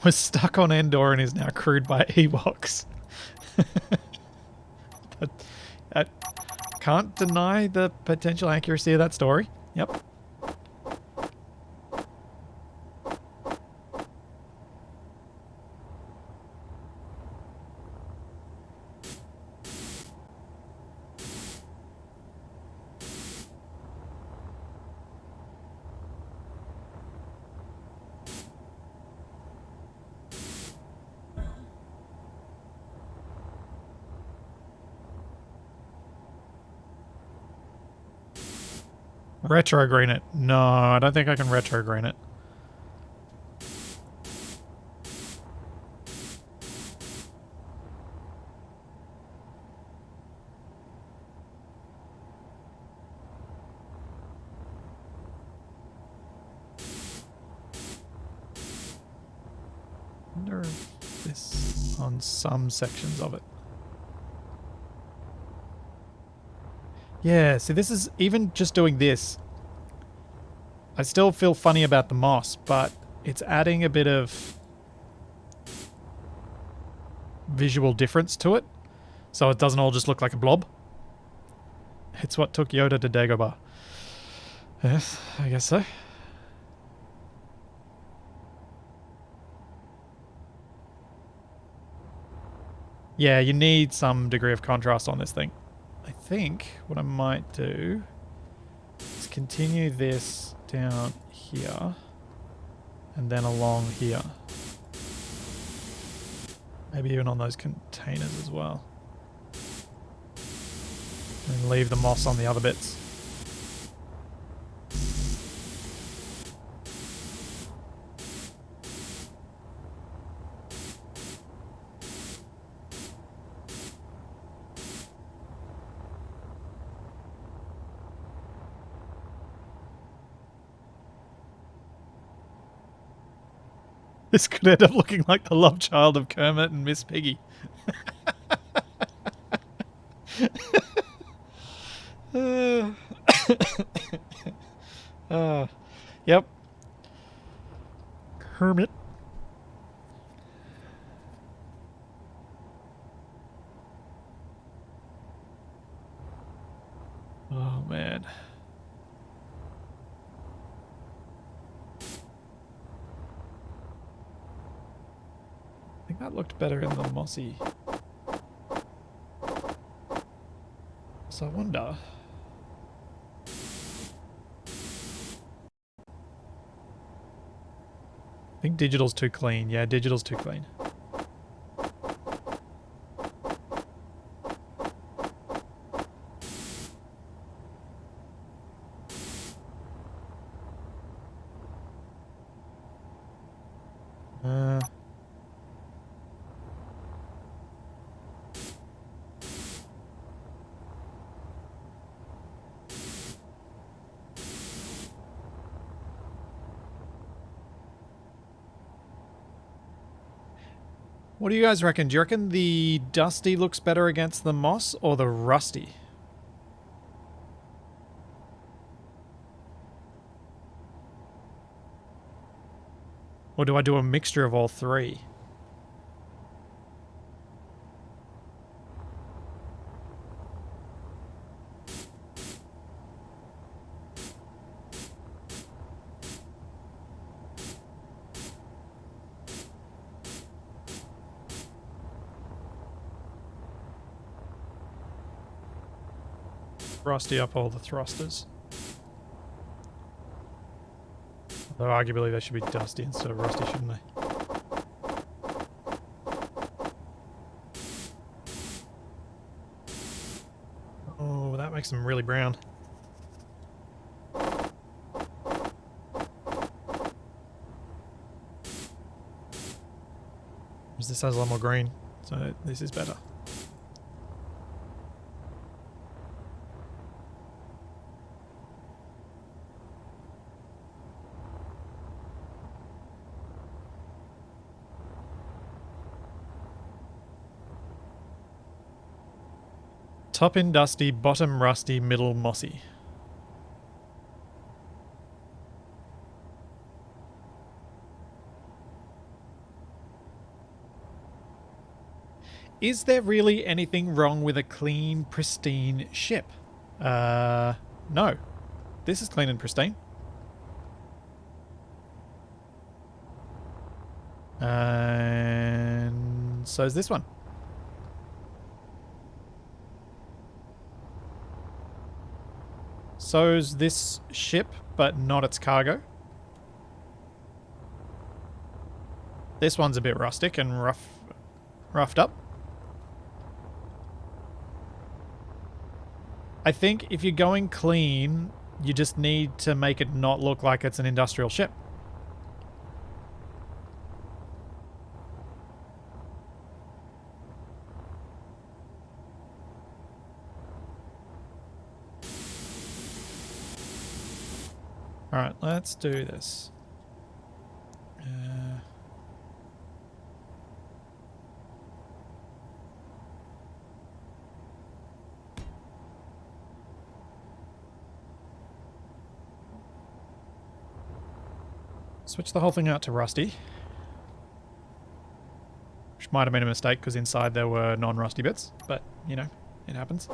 Was stuck on Endor and is now crewed by Ewoks. I can't deny the potential accuracy of that story. Yep. Retro green it. No, I don't think I can retro green it. I wonder if this on some sections of it. Yeah, see, this is, even just doing this, I still feel funny about the moss, but it's adding a bit of visual difference to it, so it doesn't all just look like a blob. It's what took Yoda to Dagobah. Yes, I guess so. Yeah, you need some degree of contrast on this thing. I think what I might do is continue this down here and then along here. Maybe even on those containers as well. And leave the moss on the other bits. This could end up looking like the love child of Kermit and Miss Piggy. Yep. Kermit. Oh, man. I think that looked better in the mossy. So I wonder I think digital's too clean. Yeah, digital's too clean. What do you guys reckon? Do you reckon the dusty looks better against the moss or the rusty? Or do I do a mixture of all three? Rusty up all the thrusters. Though arguably they should be dusty instead of rusty, shouldn't they? Oh, that makes them really brown. This has a lot more green, so this is better. Top in dusty, bottom rusty, middle mossy. Is there really anything wrong with a clean, pristine ship? No. This is clean and pristine. And so is this one. So's this ship, but not its cargo. This one's a bit rustic and roughed up. I think if you're going clean, you just need to make it not look like it's an industrial ship. Alright, let's do this. Switch the whole thing out to rusty. Which might have been a mistake because inside there were non-rusty bits, but, you know, it happens.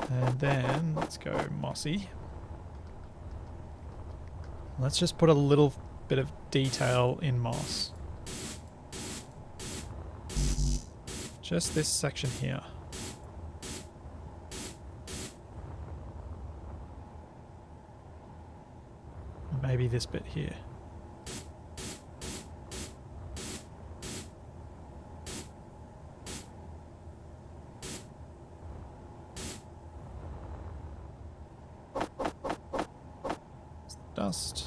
And then let's go mossy. Let's just put a little bit of detail in moss. Just this section here. Maybe this bit here. Dust.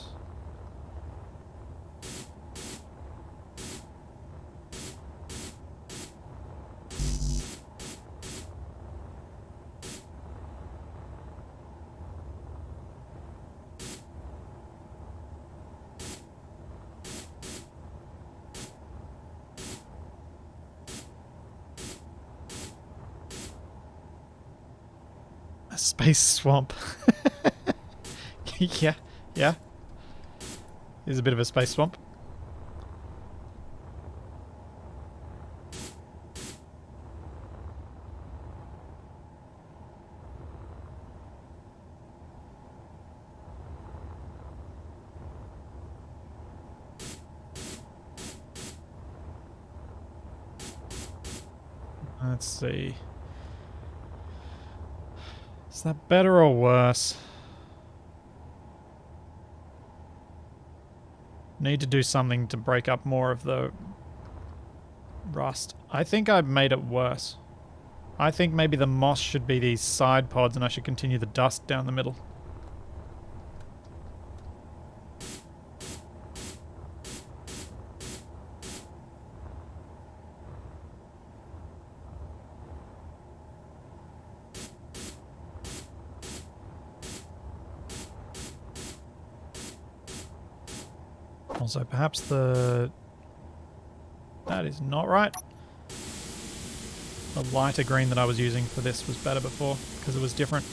A space swamp. Yeah. Yeah. Is a bit of a space swamp. Let's see. Is that better or worse? Need to do something to break up more of the rust. I think I've made it worse. I think maybe the moss should be these side pods and I should continue the dust down the middle. Also, perhaps that is not right. The lighter green that I was using for this was better before because it was different.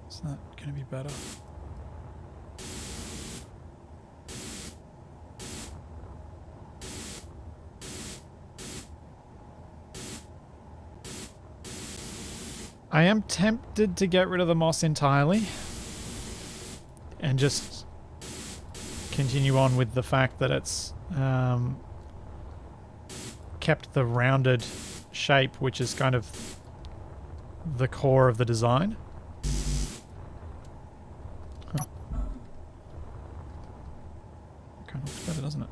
Is that going to be better? I am tempted to get rid of the moss entirely and just continue on with the fact that it's kept the rounded shape, which is kind of the core of the design. Huh. Kind of looks better, doesn't it?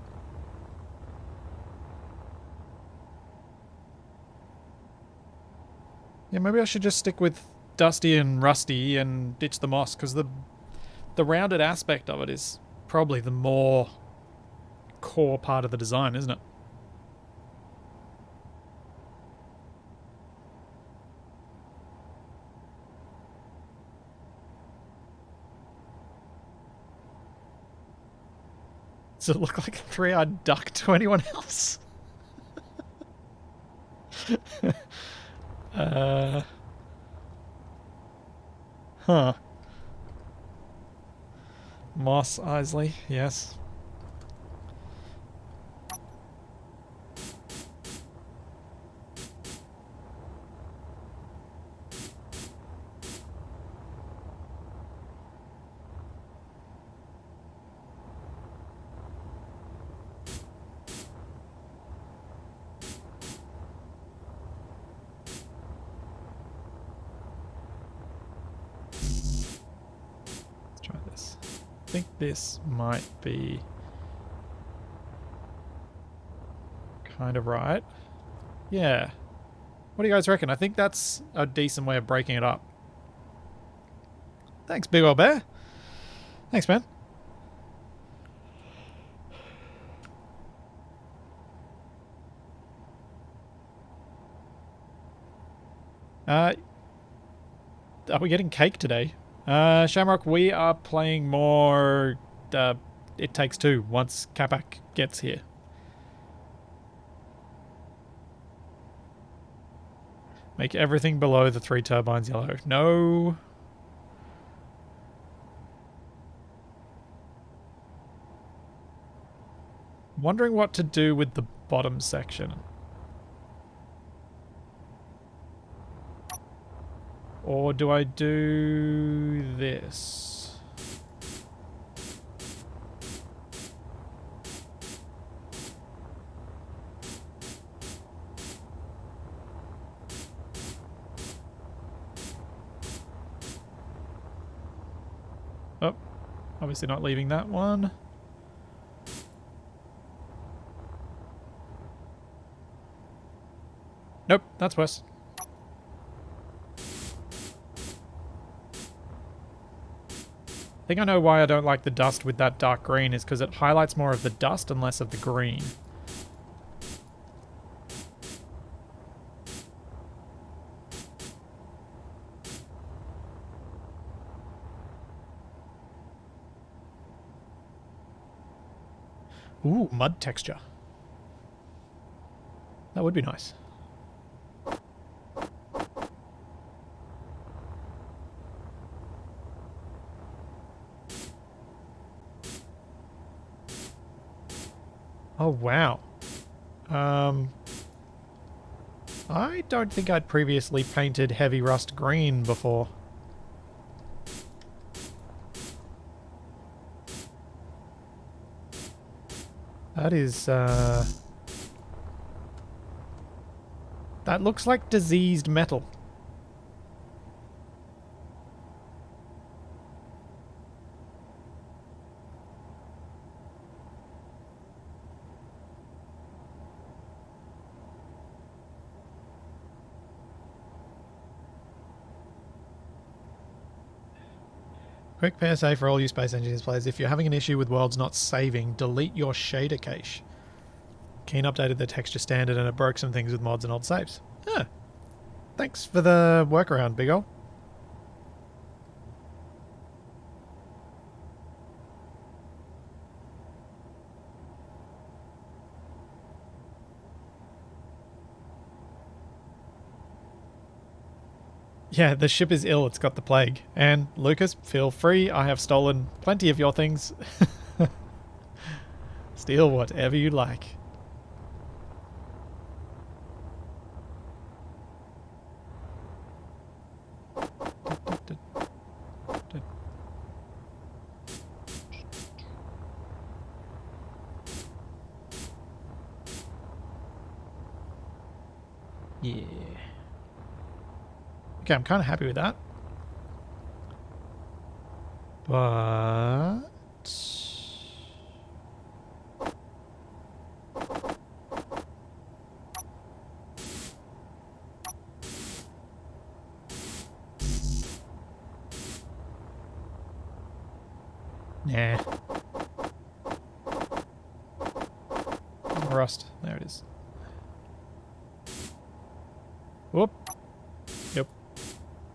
Yeah, maybe I should just stick with Dusty and Rusty and ditch the moss, because the rounded aspect of it is probably the more core part of the design, isn't it? Does it look like a three-eyed duck to anyone else? Huh. Moss Isley, yes. I think this might be kind of right. Yeah. What do you guys reckon? I think that's a decent way of breaking it up. Thanks, Big Old Bear. Thanks, man. Are we getting cake today? Shamrock, we are playing more It Takes Two once Capac gets here. Make everything below the 3 turbines yellow. No. Wondering what to do with the bottom section. Or do I do this? Oh, obviously not leaving that one. Nope, that's worse. I think I know why I don't like the dust with that dark green is because it highlights more of the dust and less of the green. Ooh, mud texture. That would be nice. Oh, wow. I don't think I'd previously painted heavy rust green before. That is, That looks like diseased metal. Quick PSA for all you Space Engineers players. If you're having an issue with worlds not saving, delete your shader cache. Keen updated the texture standard and it broke some things with mods and old saves. Ah, thanks for the workaround, Big Ol. Yeah, the ship is ill. It's got the plague. And Lucas, feel free. I have stolen plenty of your things. Steal whatever you like. Yeah. Okay, I'm kind of happy with that. But... nah. Rust. There it is. Whoop. Yep.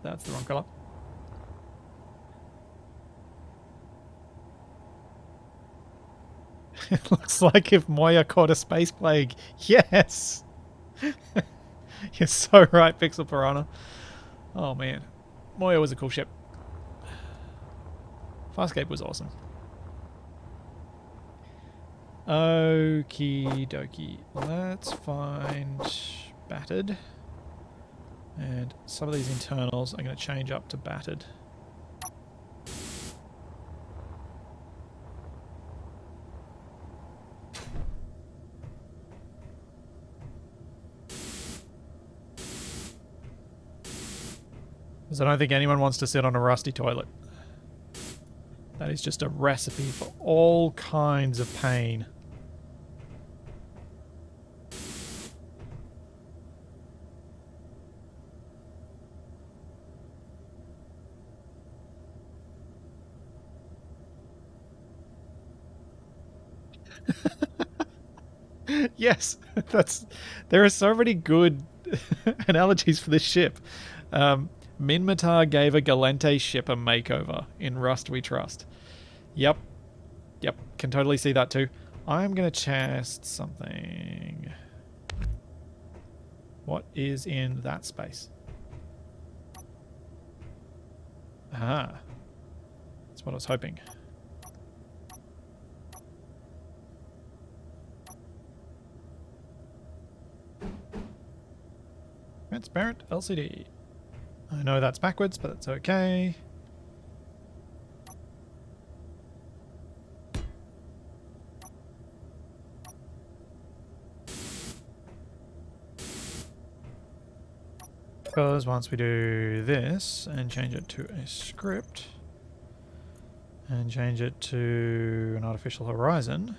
That's the wrong color. It looks like if Moya caught a space plague. Yes! You're so right, Pixel Piranha. Oh man. Moya was a cool ship. Farscape was awesome. Okie dokie. Let's find battered. And some of these internals I'm going to change up to battered. Because I don't think anyone wants to sit on a rusty toilet. That is just a recipe for all kinds of pain. Yes, there are so many good analogies for this ship. Minmatar gave a Galente ship a makeover in Rust We Trust. Yep, can totally see that too. I'm gonna test something. What is in that space? Ah, that's what I was hoping. Transparent LCD. I know that's backwards, but that's okay. Because once we do this and change it to a script and change it to an artificial horizon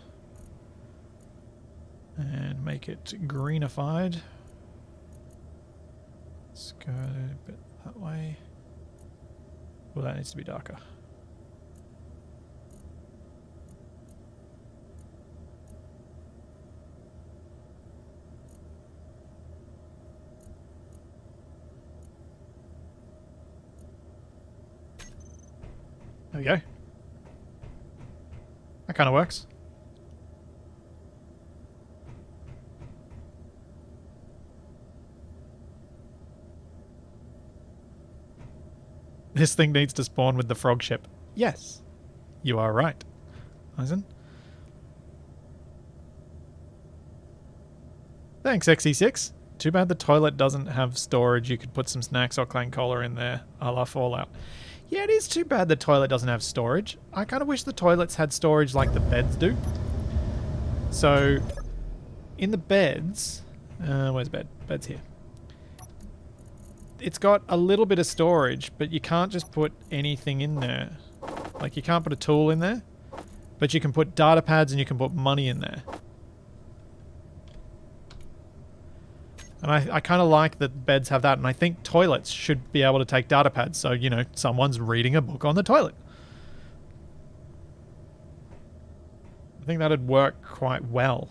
and make it greenified. Let's go a bit that way. Well, that needs to be darker. There we go. That kind of works. This thing needs to spawn with the frog ship. Yes, you are right, Eisen. Thanks, XE6. Too bad the toilet doesn't have storage. You could put some snacks or clang cola in there, a la Fallout. Yeah, it is too bad the toilet doesn't have storage. I kind of wish the toilets had storage like the beds do. So, in the beds... where's bed? Bed's here. it's got a little bit of storage, but you can't just put anything in there. Like, you can't put a tool in there, but you can put data pads and you can put money in there. And I kind of like that beds have that, and I think toilets should be able to take data pads, so, you know, someone's reading a book on the toilet. I think that'd work quite well.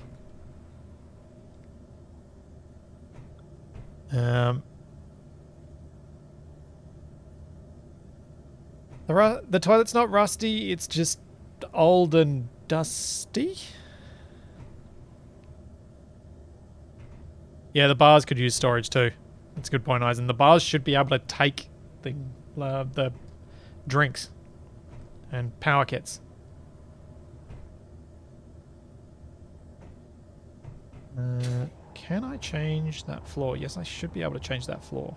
The toilet's not rusty, it's just old and dusty. Yeah, the bars could use storage too. That's a good point, Eisen. The bars should be able to take the drinks and power kits. Can I change that floor? Yes, I should be able to change that floor.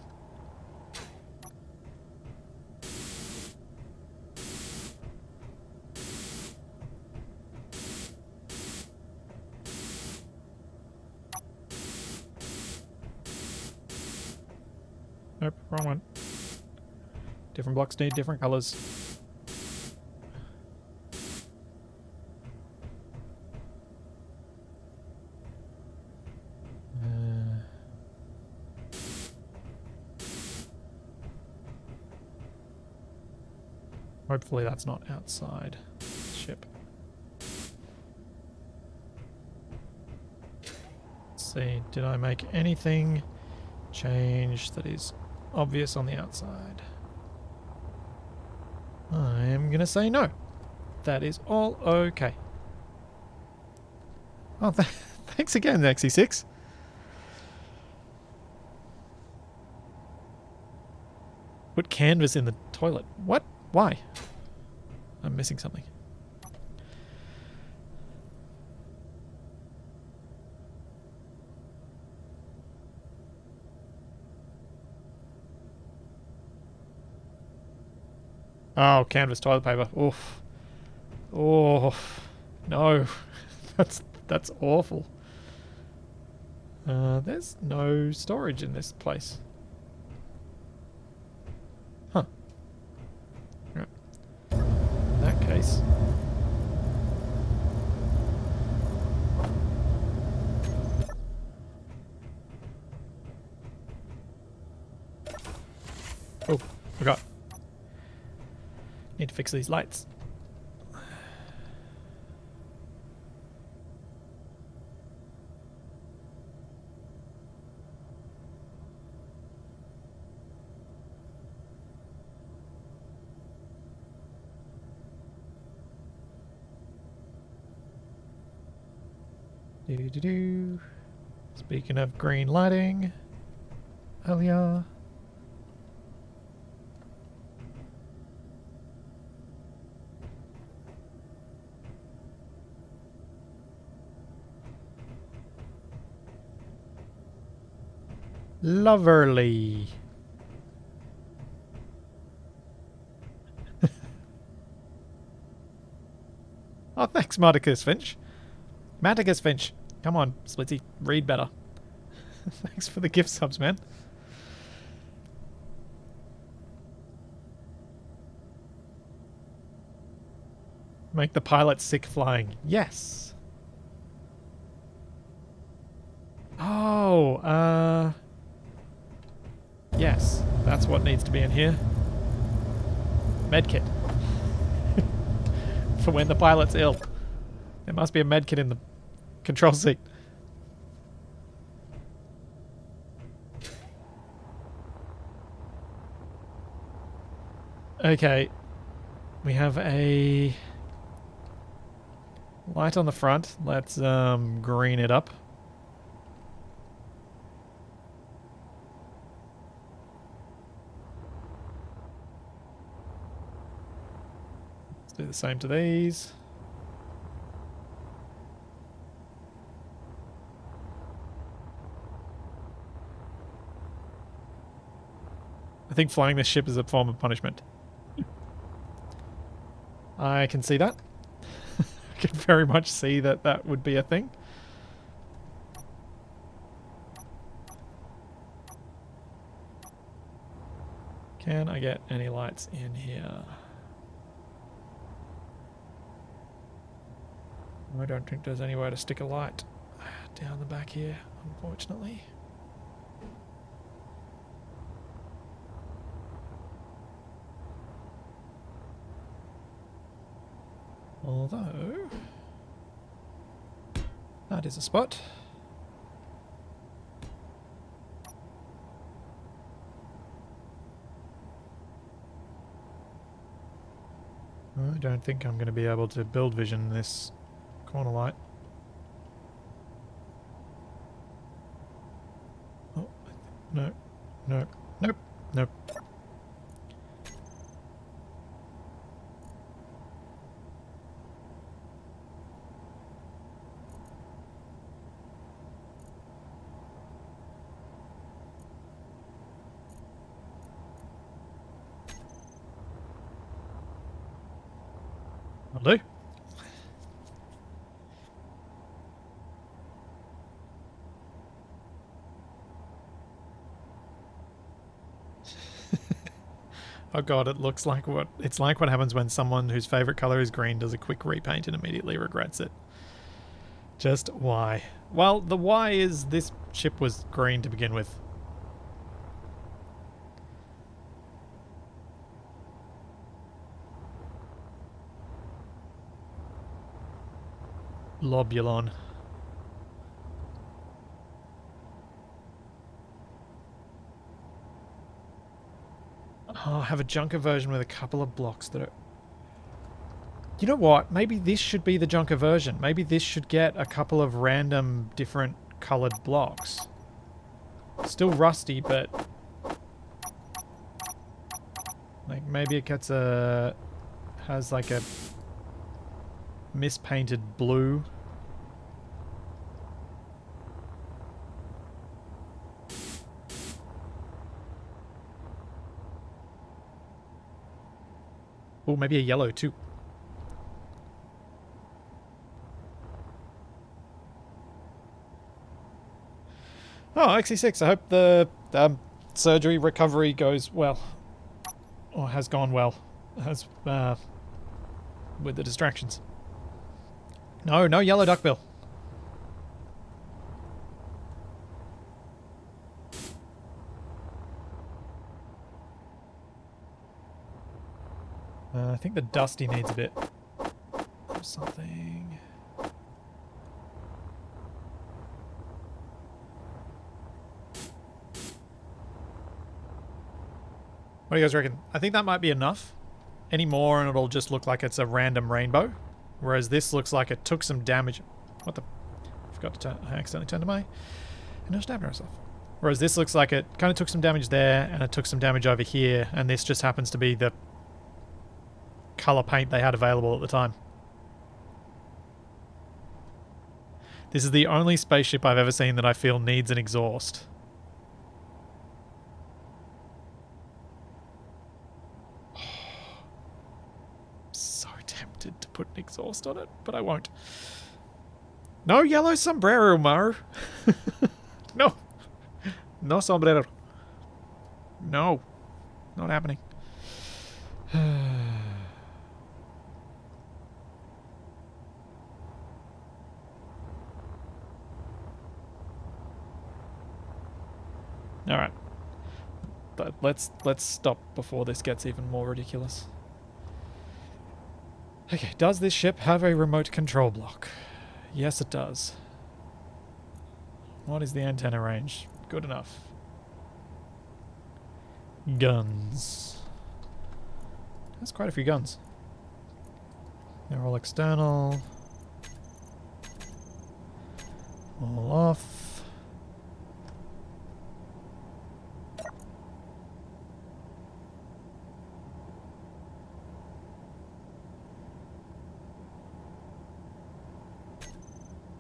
Nope, wrong one. Different blocks need different colors. Hopefully that's not outside the ship. Let's see, did I make anything change that is obvious on the outside? I'm gonna say no. That is all okay. Oh, thanks again, XE6. Put canvas in the toilet. What? Why? I'm missing something. Oh, canvas toilet paper. Oof. Oh, no. That's awful. There's no storage in this place. Huh. Right. In that case... Oh, forgot. Need to fix these lights. Do-do-do. Speaking of green lighting, earlier. Loverly. Oh, thanks, Marticus Finch. Maticus Finch. Come on, Splitzy. Read better. Thanks for the gift subs, man. Make the pilot sick flying. Yes. Oh, yes, that's what needs to be in here. Medkit. For when the pilot's ill. There must be a medkit in the control seat. Okay. We have a light on the front. Let's green it up. Do the same to these. I think flying this ship is a form of punishment. I can see that. I can very much see that that would be a thing. Can I get any lights in here? I don't think there's any way to stick a light down the back here, unfortunately. Although, that is a spot. I don't think I'm going to be able to build vision this corner light. Oh, no, no, nope, nope. I'll do. Oh god, it looks like it's like what happens when someone whose favorite color is green does a quick repaint and immediately regrets it. Just why? Well, the why is this ship was green to begin with. Lobulon. Oh, I have a junker version with a couple of blocks that are... You know what? Maybe this should be the junker version. Maybe this should get a couple of random different coloured blocks. Still rusty, but... like, maybe it gets a... has like a... mispainted blue. Oh, maybe a yellow too. Oh, XE6, I hope the surgery recovery goes well. Or has gone well. Has, with the distractions. No, no yellow duckbill. I think the Dusty needs a bit of something. What do you guys reckon? I think that might be enough. Any more and it'll just look like it's a random rainbow. Whereas this looks like it took some damage. What the... I forgot to turn... I accidentally turned to my... and I stabbed myself. Whereas this looks like it kind of took some damage there and it took some damage over here. And this just happens to be the colour paint they had available at the time. This is the only spaceship I've ever seen that I feel needs an exhaust. So tempted to put an exhaust on it, but I won't. No yellow sombrero, Maru. No. No sombrero. No. Not happening. All right, but let's stop before this gets even more ridiculous. Okay, does this ship have a remote control block? Yes, it does. What is the antenna range? Good enough. Guns. That's quite a few guns. They're all external. All off.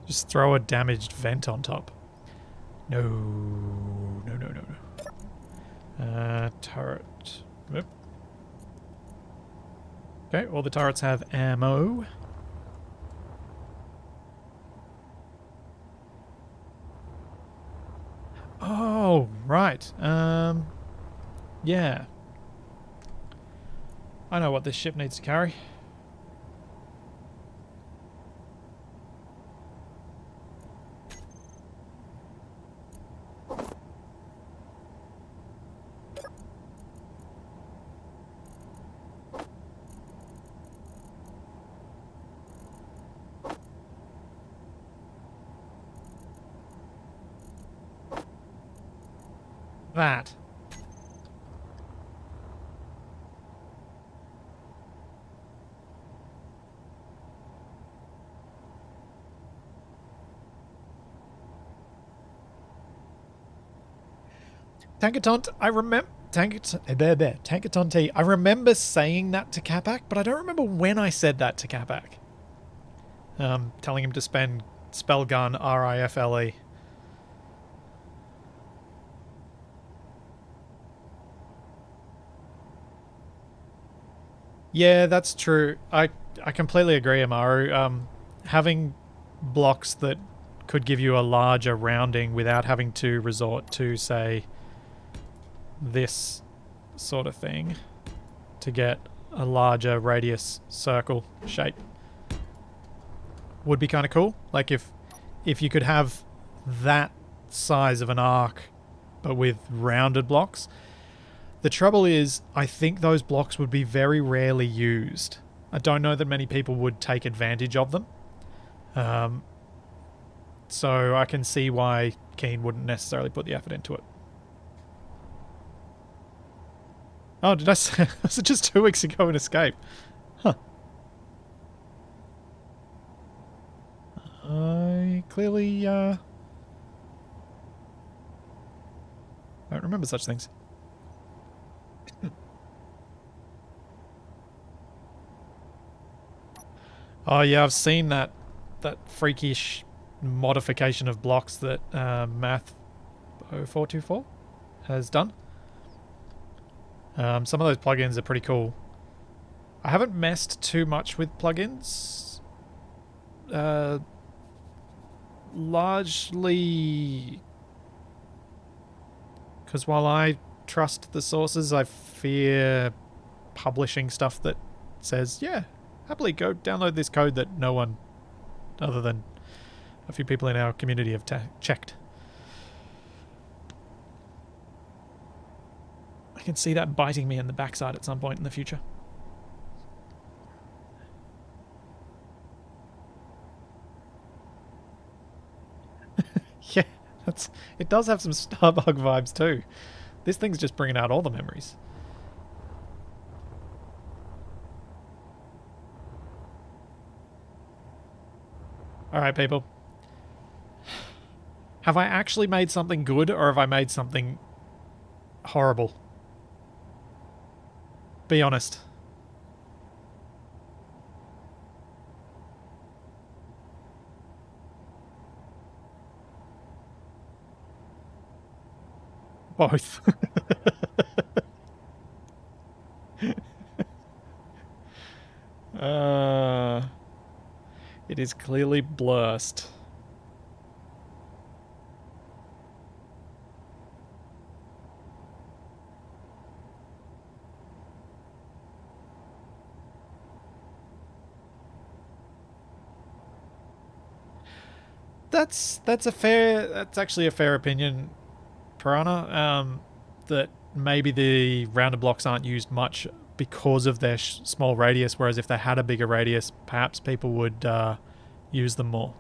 Just throw a damaged vent on top. No, no, no, no, no. Turret. Oop. Okay, all the turrets have ammo. Oh, right. Yeah. I know what this ship needs to carry. That. Tankaton, I remember Tankaton T. I remember saying that to Capac, but I don't remember when I said that to Capac. Telling him to spend spell gun RIFLE. Yeah, that's true. I completely agree, Amaru. Having blocks that could give you a larger rounding without having to resort to, say, this sort of thing to get a larger radius circle shape would be kind of cool. Like if you could have that size of an arc but with rounded blocks. The trouble is, I think those blocks would be very rarely used. I don't know that many people would take advantage of them. So I can see why Keen wouldn't necessarily put the effort into it. Oh, did I say... was it just 2 weeks ago in Escape? Huh. I clearly, don't remember such things. Oh yeah, I've seen that freakish modification of blocks that Math 0424 has done. Some of those plugins are pretty cool. I haven't messed too much with plugins. Largely because while I trust the sources, I fear publishing stuff that says, yeah, happily go download this code that no one other than a few people in our community have checked. I can see that biting me in the backside at some point in the future. Yeah, it does have some Starbug vibes too. This thing's just bringing out all the memories. Alright, people. Have I actually made something good, or have I made something horrible? Be honest. Both. It is clearly blurst. That's actually a fair opinion, Piranha. That maybe the rounded blocks aren't used much because of their small radius, whereas if they had a bigger radius, perhaps people would use them more.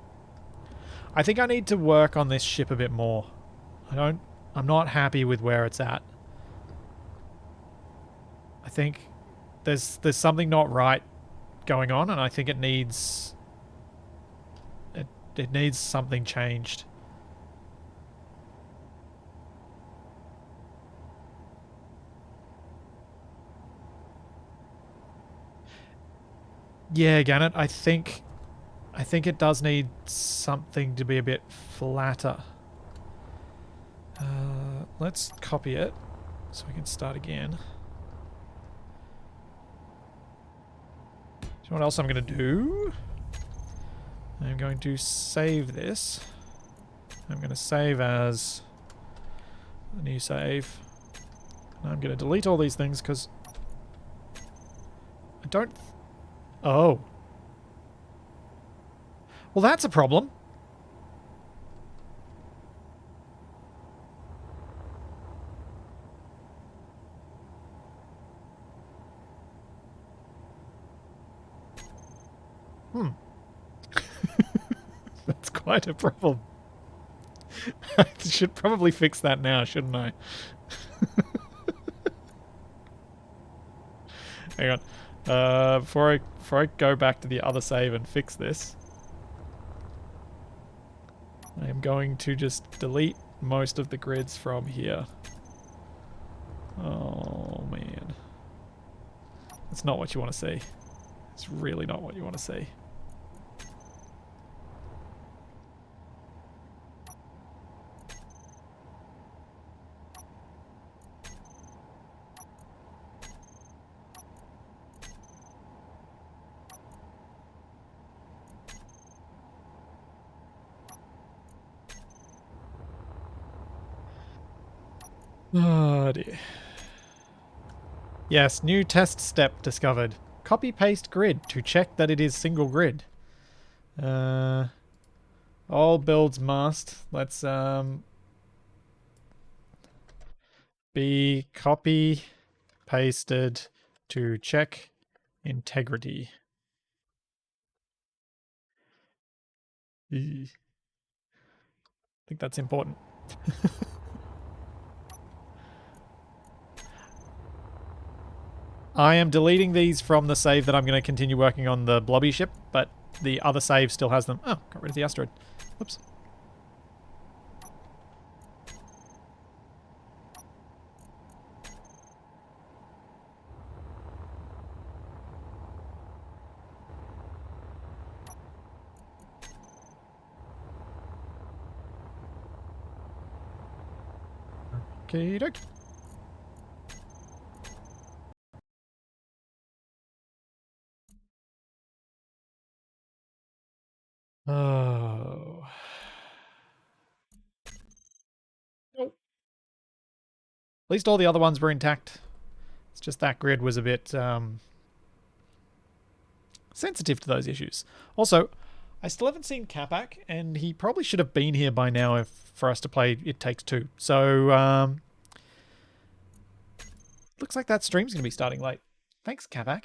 I think I need to work on this ship a bit more. I'm not happy with where it's at. I think there's something not right going on, and I think it needs something changed. Yeah, Gannett, I think it does need something to be a bit flatter. Let's copy it so we can start again. Do you know what else I'm going to do? I'm going to save this. I'm going to save as a new save. And I'm going to delete all these things because don't... Oh. Well, that's a problem. That's quite a problem. I should probably fix that now, shouldn't I? Hang on. Before I go back to the other save and fix this, I am going to just delete most of the grids from here. Oh man. That's not what you want to see. It's really not what you want to see. Oh dear. Yes, new test step discovered. Copy paste grid to check that it is single grid. All builds must. Let's be copy pasted to check integrity. I think that's important. I am deleting these from the save that I'm going to continue working on the blobby ship, but the other save still has them. Oh, got rid of the asteroid. Whoops. Okay, doke. Oh. Nope. At least all the other ones were intact. It's just that grid was a bit sensitive to those issues. Also, I still haven't seen Capac, and he probably should have been here by now for us to play It Takes Two. So, looks like that stream's going to be starting late. Thanks, Capac.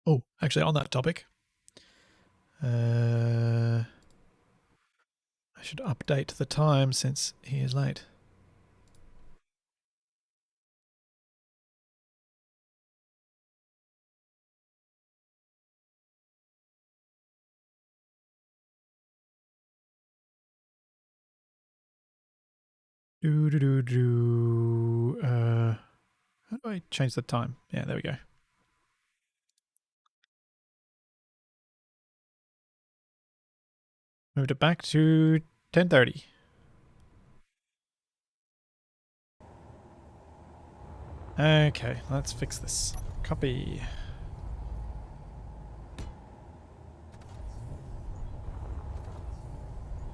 Oh, actually, on that topic, I should update the time since he is late. How do I change the time? Yeah, there we go. Moved it back to 10:30. Okay, let's fix this. Copy.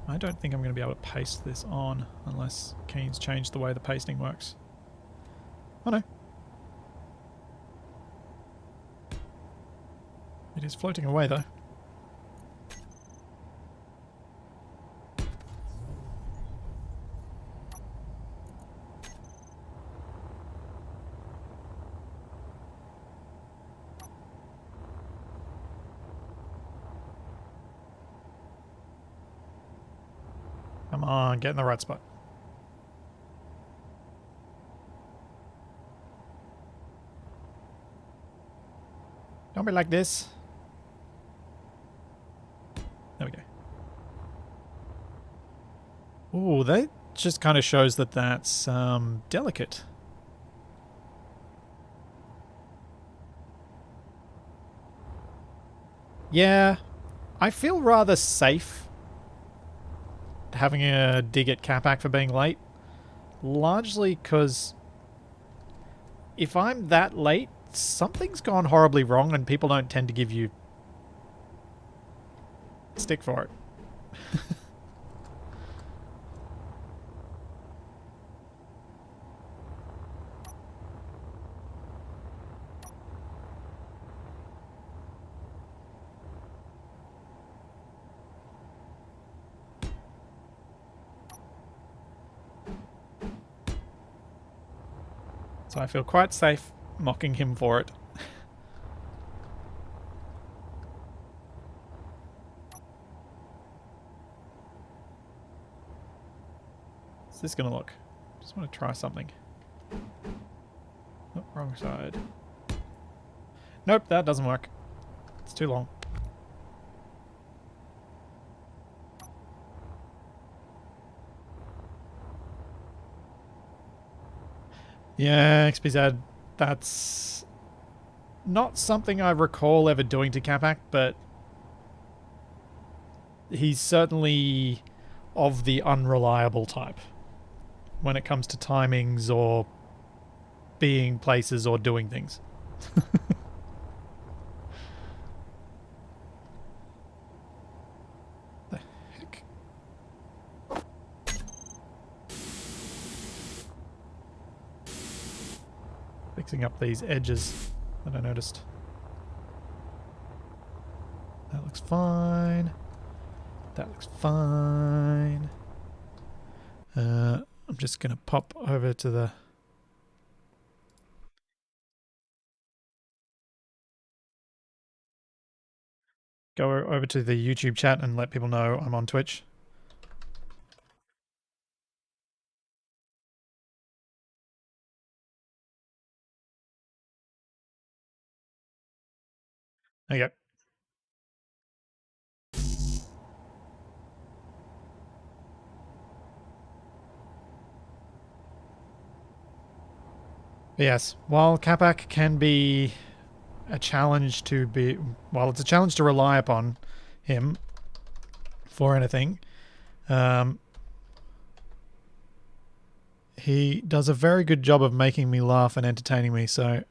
I don't think I'm going to be able to paste this on unless Keen's changed the way the pasting works. Oh no. It is floating away though. Come on, get in the right spot. Don't be like this. There we go. Ooh, that just kind of shows that that's delicate. Yeah, I feel rather safe having a dig at Capac for being late. Largely because if I'm that late, something's gone horribly wrong and people don't tend to give you stick for it. So I feel quite safe mocking him for it. How's this going to look? Just want to try something. Oh, wrong side. Nope, that doesn't work. It's too long. Yeah, XPZ, that's not something I recall ever doing to Capac, but he's certainly of the unreliable type when it comes to timings or being places or doing things. The heck? Fixing up these edges that I noticed. That looks fine. That looks fine. I'm just going to pop over to the... Go over to the YouTube chat and let people know I'm on Twitch. There you go. Yes, while Capac can be a challenge to be... While it's a challenge to rely upon him for anything, he does a very good job of making me laugh and entertaining me, so...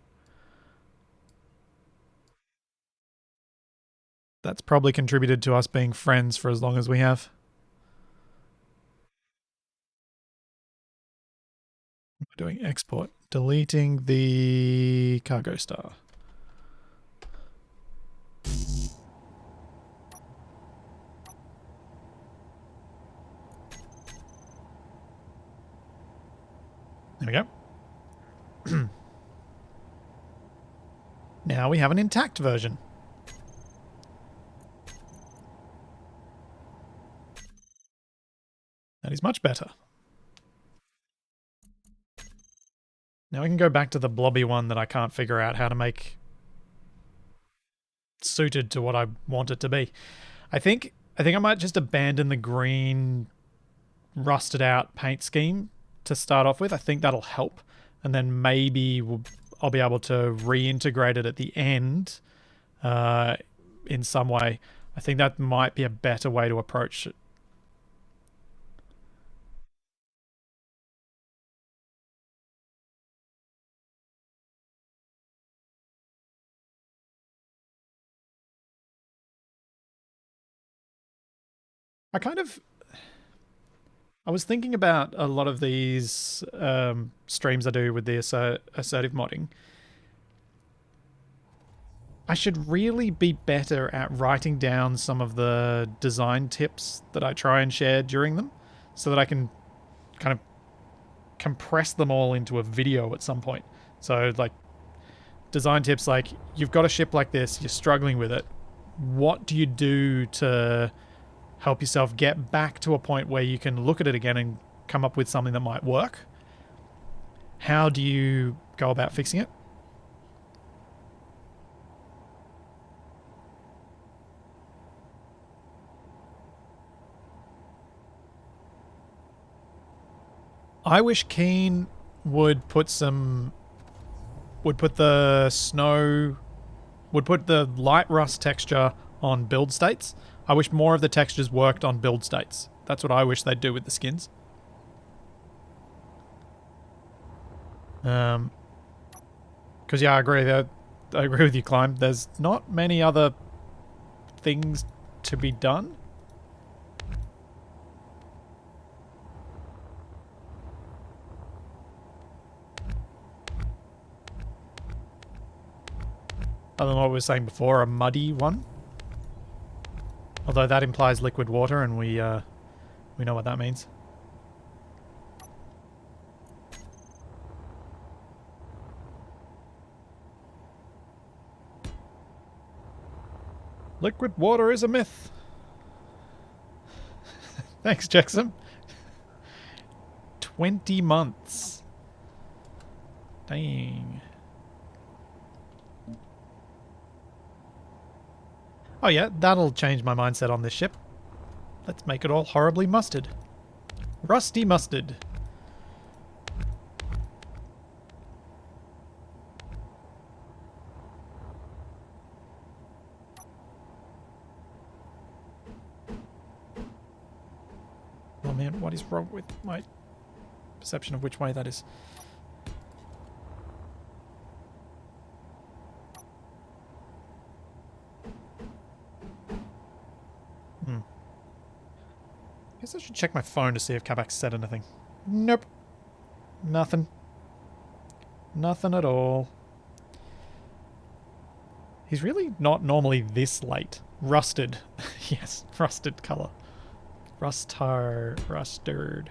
That's probably contributed to us being friends for as long as we have. We're doing export. Deleting the cargo star. There we go. Now we have an intact version. That is much better. Now we can go back to the blobby one that I can't figure out how to make suited to what I want it to be. I think I might just abandon the green rusted out paint scheme to start off with. I think that'll help, and then maybe I'll be able to reintegrate it at the end in some way. I think that might be a better way to approach it. I was thinking about a lot of these streams I do with the assertive modding. I should really be better at writing down some of the design tips that I try and share during them so that I can kind of compress them all into a video at some point. So, like, design tips like, you've got a ship like this, you're struggling with it. What do you do to help yourself get back to a point where you can look at it again and come up with something that might work? How do you go about fixing it? I wish Keen would put the light rust texture on build states. I wish more of the textures worked on build states. That's what I wish they'd do with the skins. Because yeah, I agree. I agree with you, Climb. There's not many other things to be done. Other than what we were saying before, a muddy one. Although that implies liquid water, and we know what that means. Liquid water is a myth. Thanks, Jackson. 20 months. Dang. Oh yeah, that'll change my mindset on this ship. Let's make it all horribly mustard. Rusty mustard. Oh man, what is wrong with my perception of which way that is? Guess I should check my phone to see if Kabak said anything. Nope. Nothing. Nothing at all. He's really not normally this late. Rusted. Yes, rusted colour. Rusted.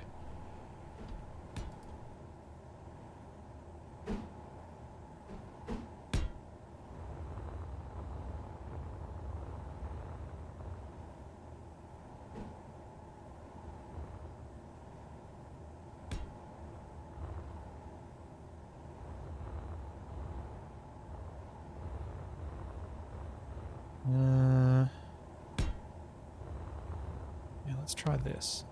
Yeah, let's try this.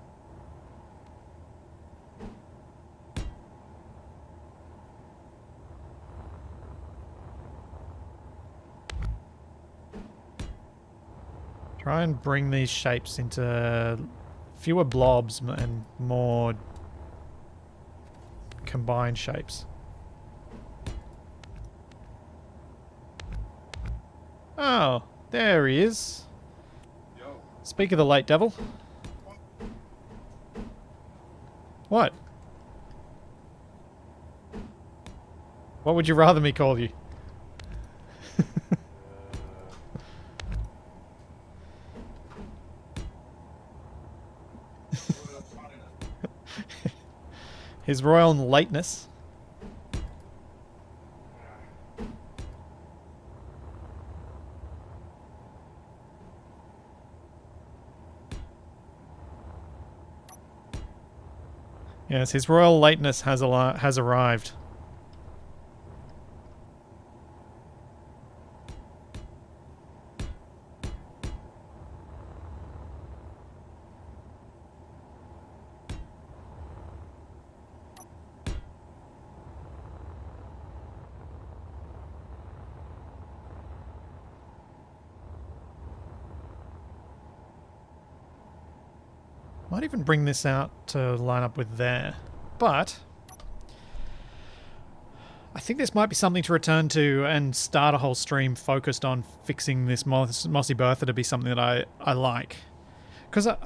Try and bring these shapes into fewer blobs and more combined shapes. Oh, there he is. Yo. Speak of the late devil. What? What would you rather me call you? His royal lateness. Yes, his royal lateness has arrived. Might even bring this out to line up with there. But I think this might be something to return to and start a whole stream focused on fixing this Mossy Berth to be something that I like. Because I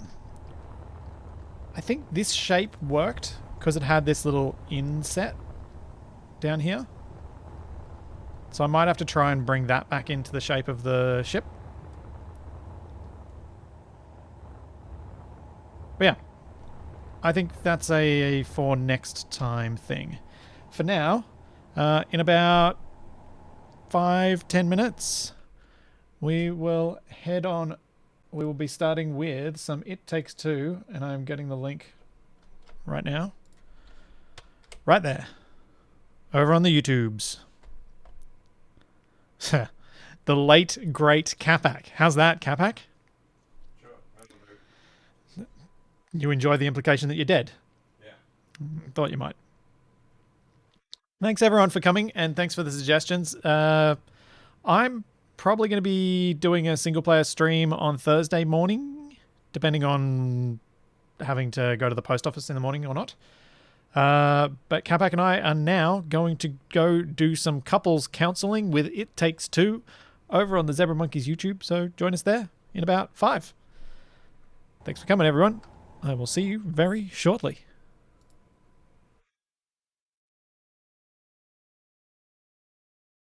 think this shape worked because it had this little inset down here. So I might have to try and bring that back into the shape of the ship. But yeah, I think that's a for next time thing. For now, in about 5-10 minutes, we will head on. We will be starting with some It Takes Two, and I'm getting the link right now. Right there. Over on the YouTubes. The late, great Capac. How's that, Capac? You enjoy the implication that you're dead? Yeah. Thought you might. Thanks everyone for coming, and thanks for the suggestions. I'm probably going to be doing a single player stream on Thursday morning, depending on having to go to the post office in the morning or not. But Capac and I are now going to go do some couples counseling with It Takes Two over on the Zebra Monkeys YouTube, so join us there in about 5. Thanks for coming, everyone. I will see you very shortly.